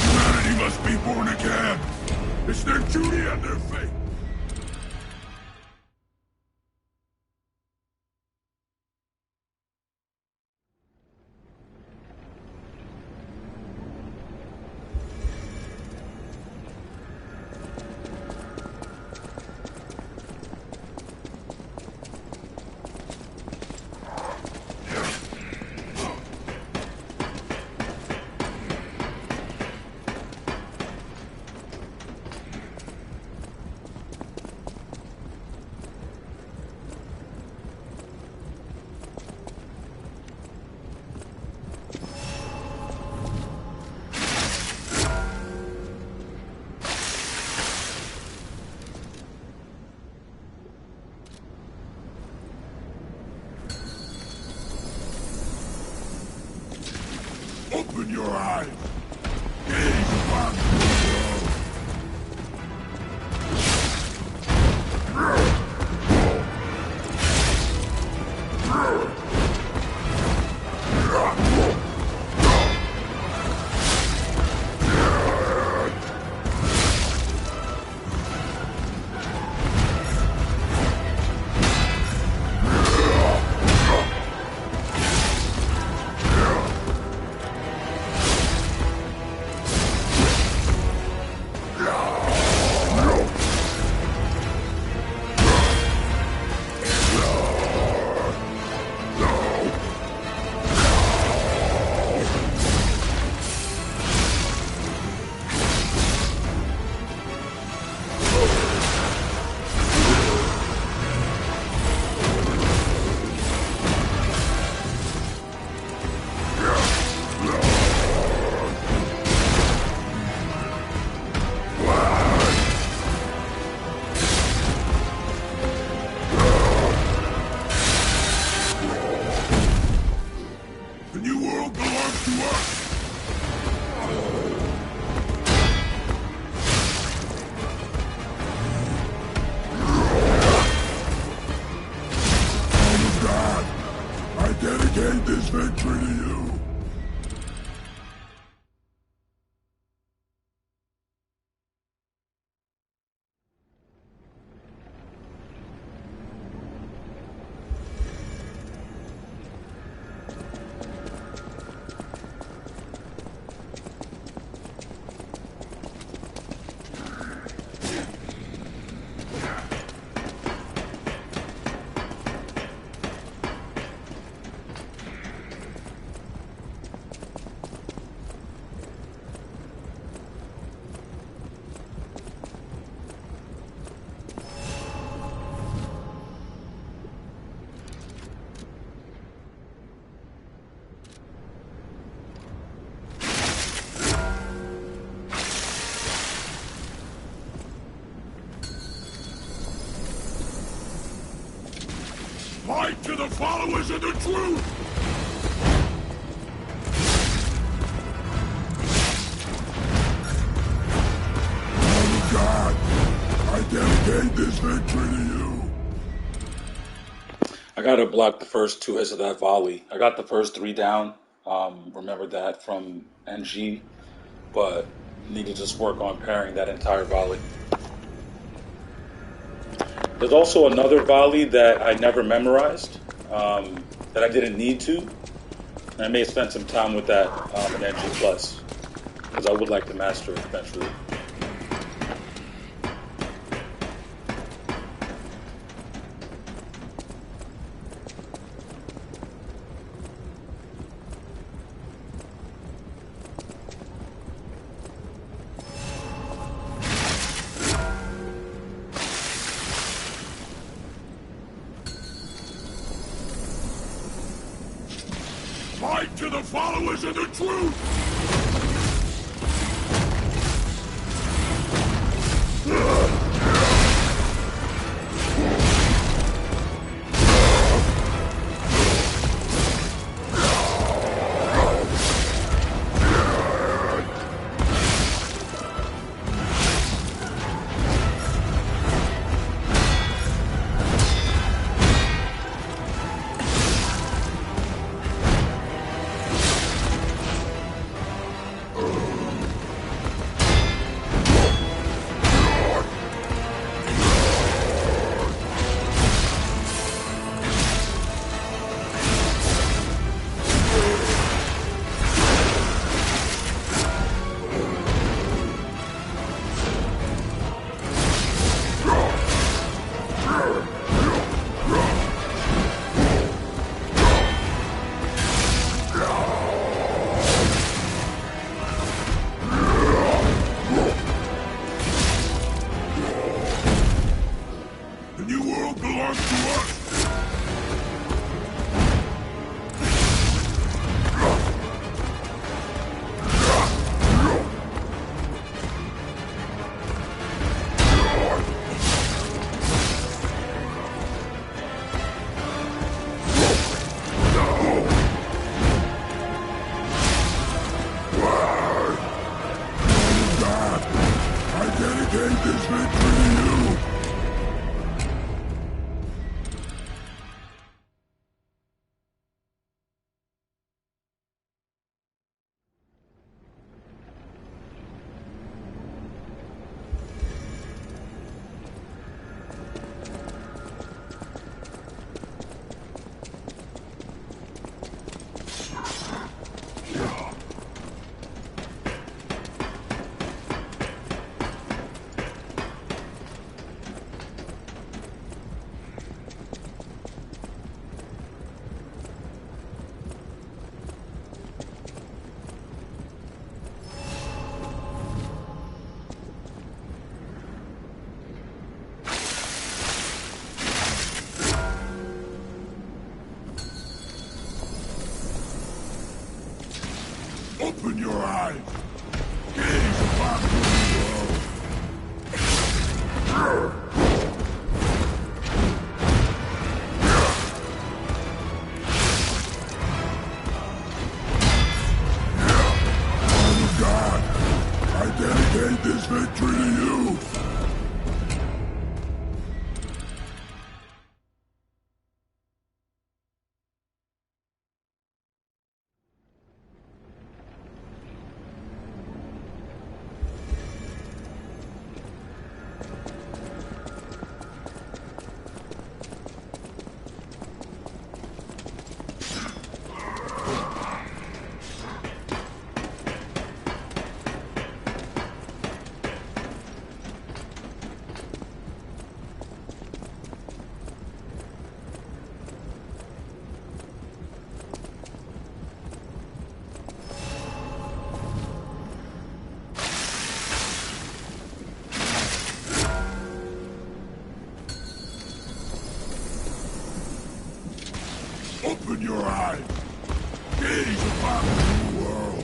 Humanity must be born again! It's their duty and their fate! Open your eyes! Gaze upon the dedicate this victory to you. Fight to the followers of the truth! Oh God, I dedicate this victory to you. I gotta block the first 2 hits of that volley. I got the first 3 down. Remember that from NG, but need to just work on parrying that entire volley. There's also another volley that I never memorized, that I didn't need to. And I may spend some time with that in NG Plus, because I would like to master it eventually. Fight to the followers of the truth! Open your eyes! Gaze upon the world! Oh God! I dedicate this victory to you! Open your eyes! Gaze upon the new world!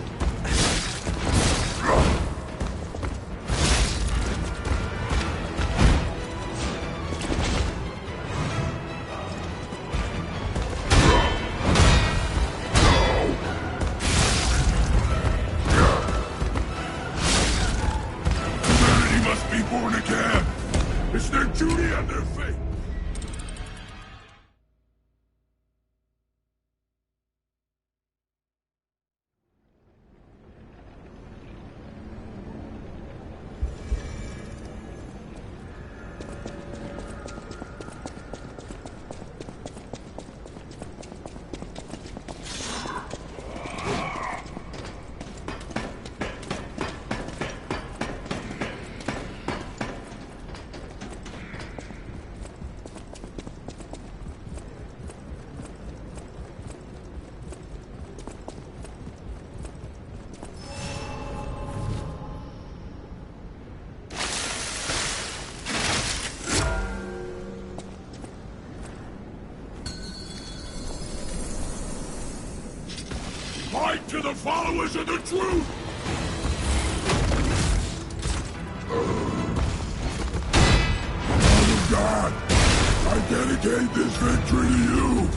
to the followers of the truth! Oh God, I dedicate this victory to you!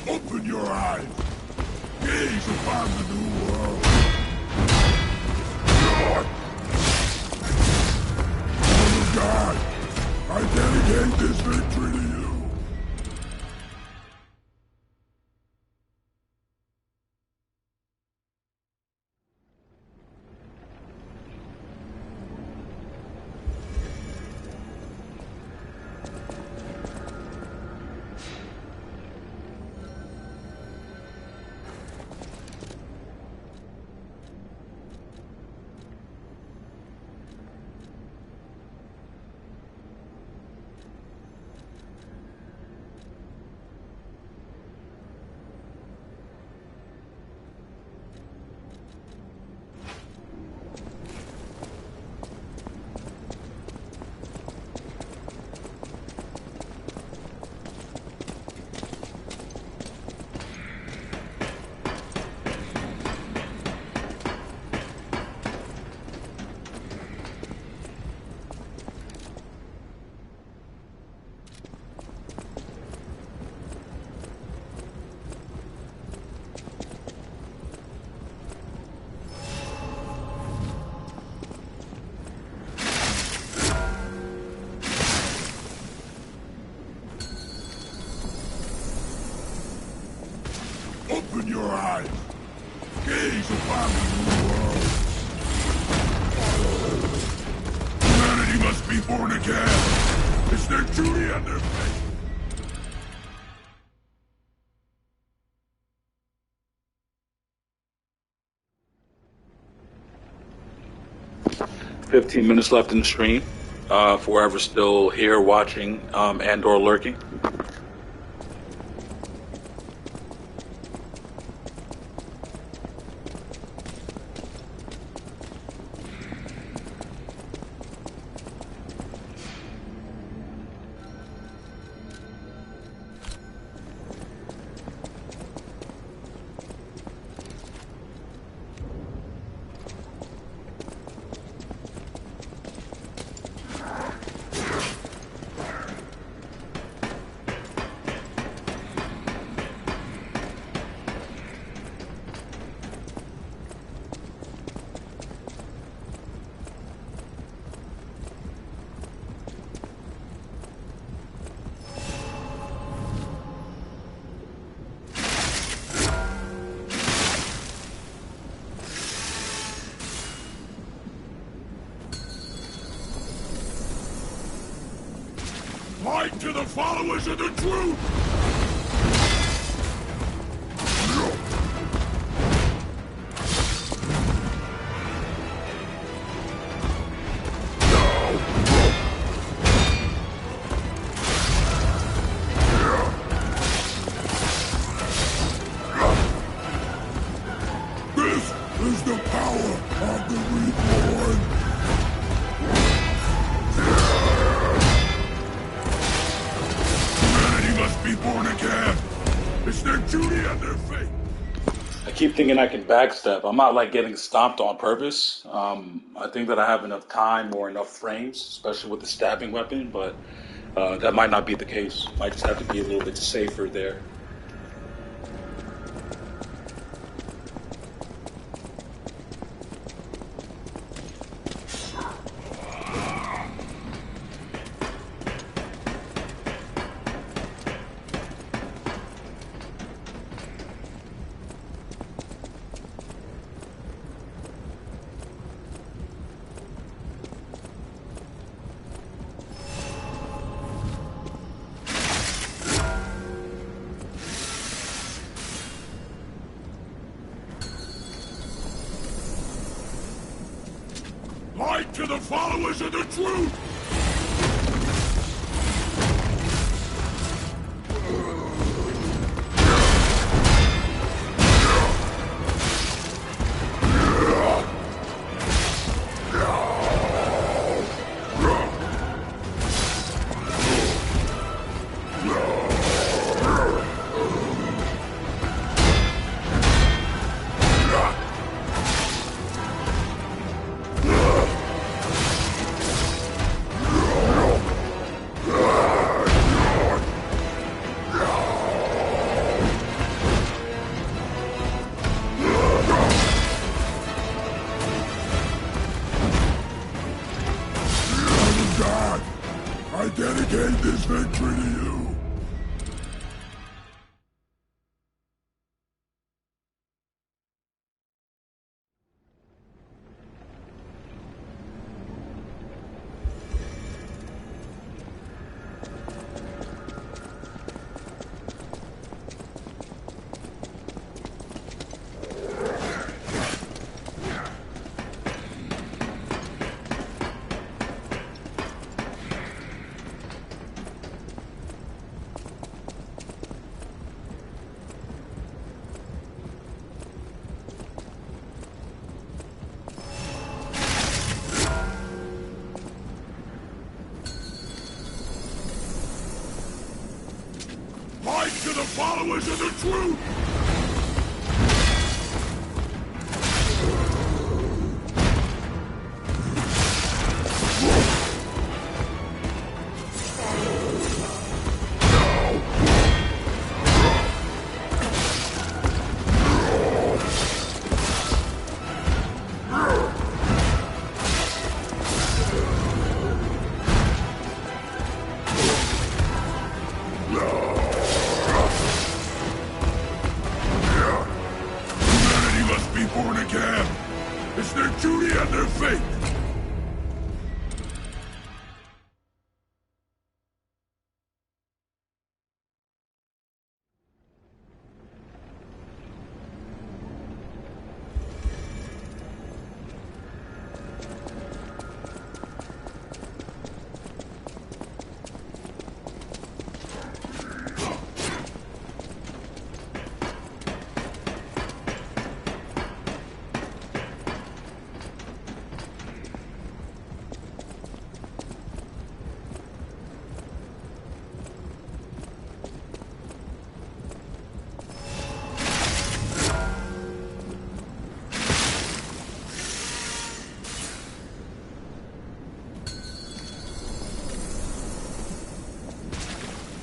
Open your eyes! Gaze upon the new world! Oh God! I dedicate this victory to you! 15 minutes left in the stream. For whoever's still here watching and or lurking. Fight to the followers of the truth! This is the power of the reborn! Be born again. It's their duty and their fate. I keep thinking I can backstep. I'm not like getting stomped on purpose. I think that I have enough time or enough frames, especially with the stabbing weapon, but that might not be the case. Might just have to be a little bit safer there. followers of the truth! I dedicate this victory to you. Fight to the followers of the truth! Born again. It's their duty and their fate.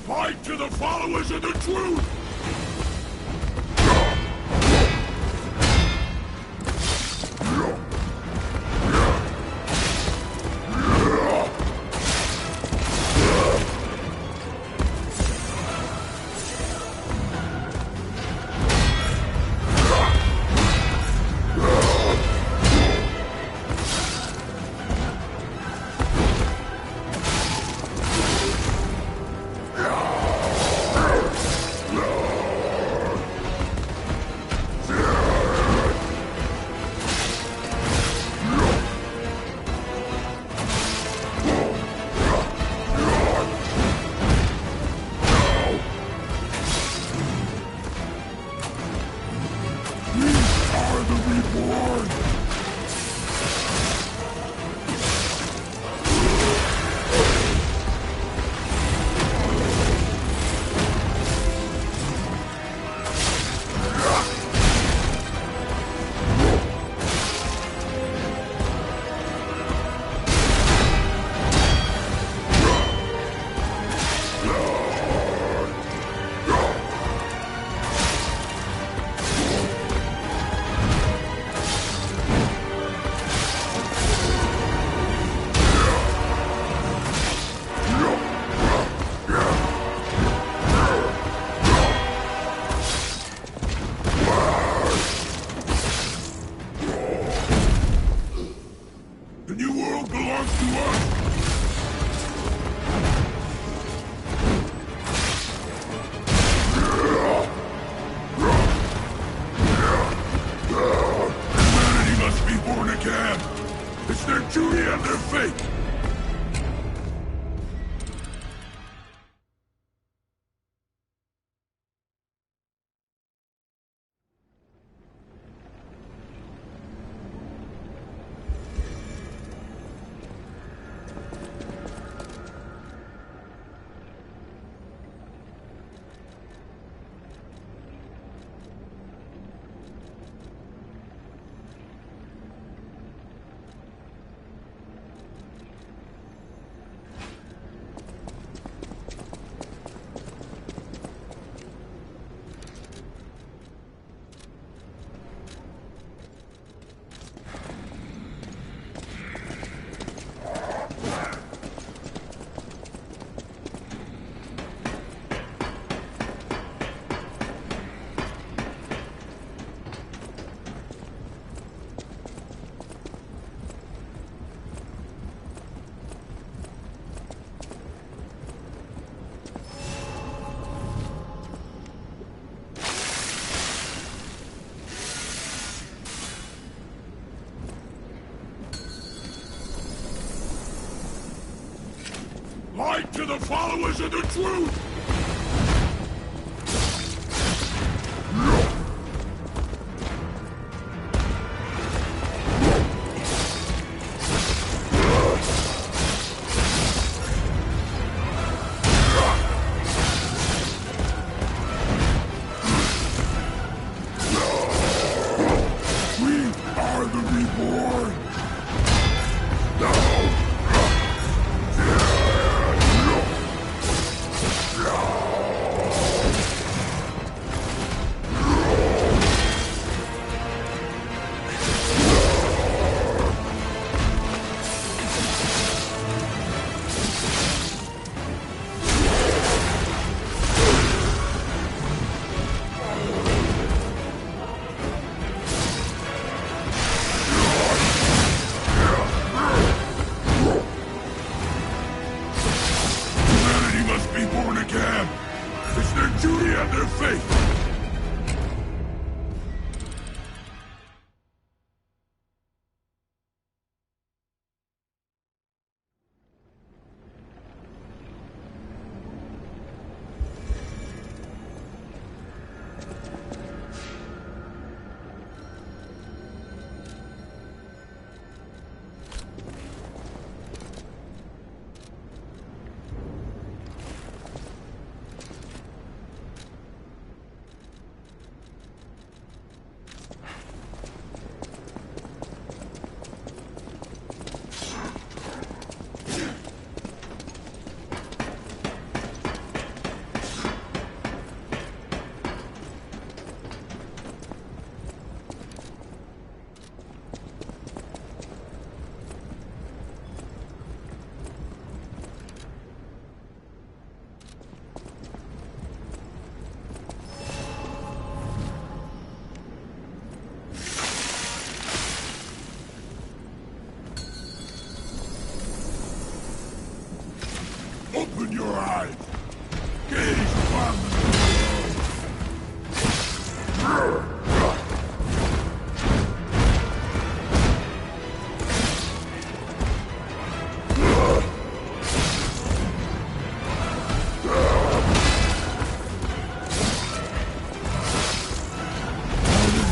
Fight to the followers of the truth! The new world belongs to us! Humanity must be born again! It's their duty and their fate! Light to the followers of the truth! Open your eyes! Gaze upon the world!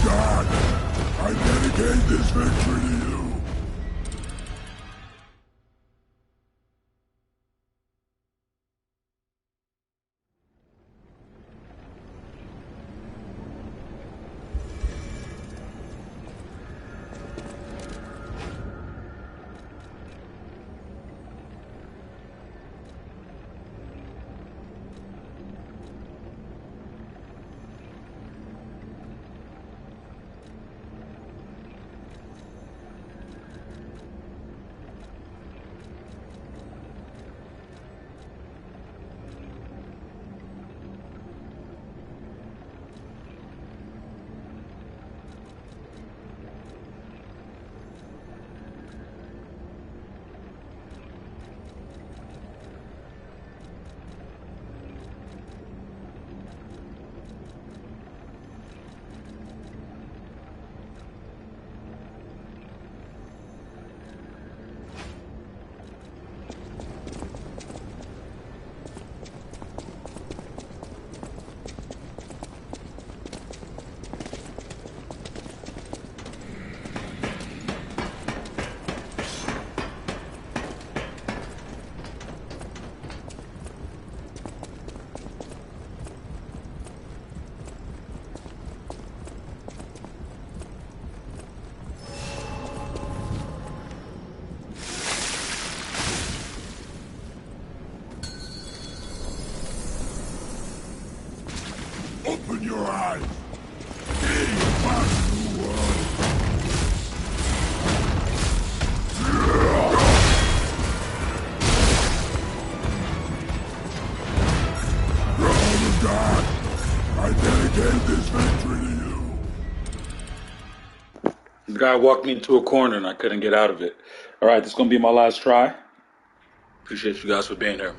God, I dedicate this victory to you. Open your eyes! Gaze upon the world! Oh God, I dedicate this victory to you. The guy walked me into a corner and I couldn't get out of it. All right, this is going to be my last try. Appreciate you guys for being here.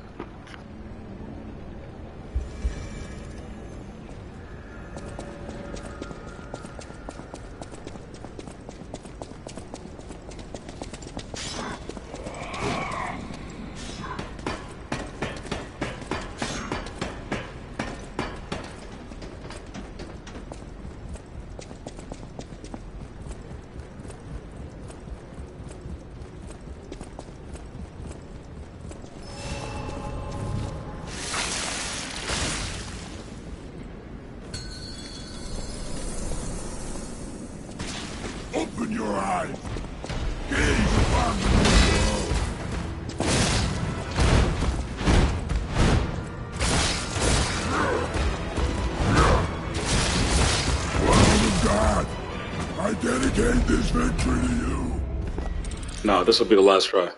No, this will be the last try.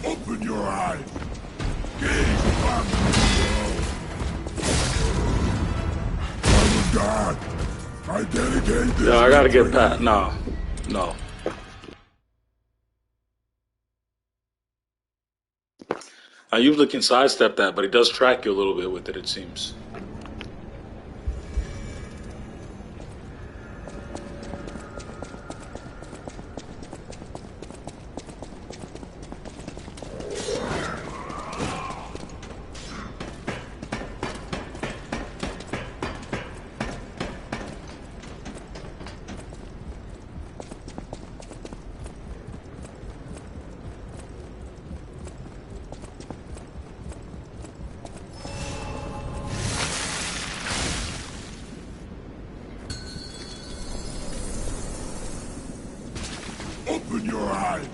Open your eyes. Gaze upon the world. Son of God, I dedicate this. Yeah, I gotta get victory. Pat. No, no. I usually can sidestep that, but he does track you a little bit with it, it seems. Open your eyes.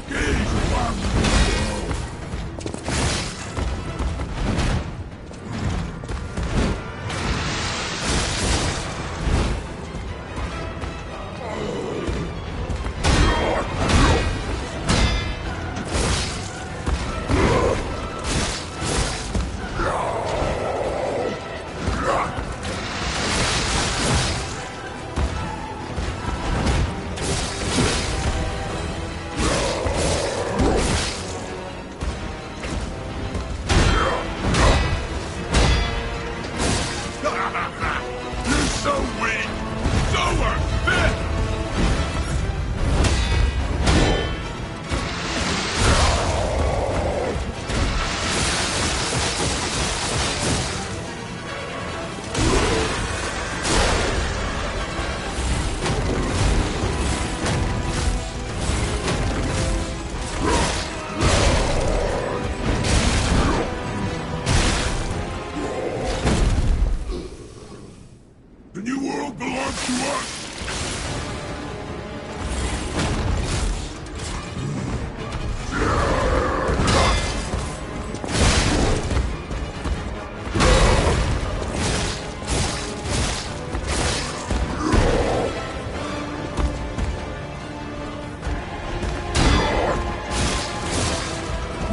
Gaze upon the world. You're so weak. So unfit. The new world belongs to us.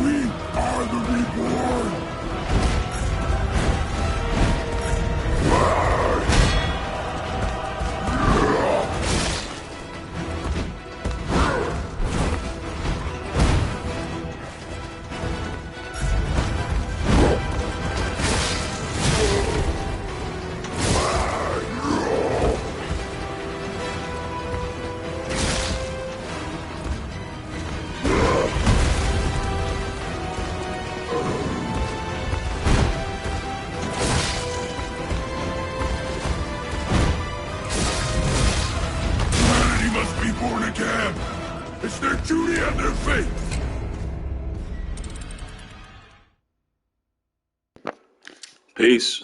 We are the reborn. Humanity must be born again. It's their duty and their fate. Peace.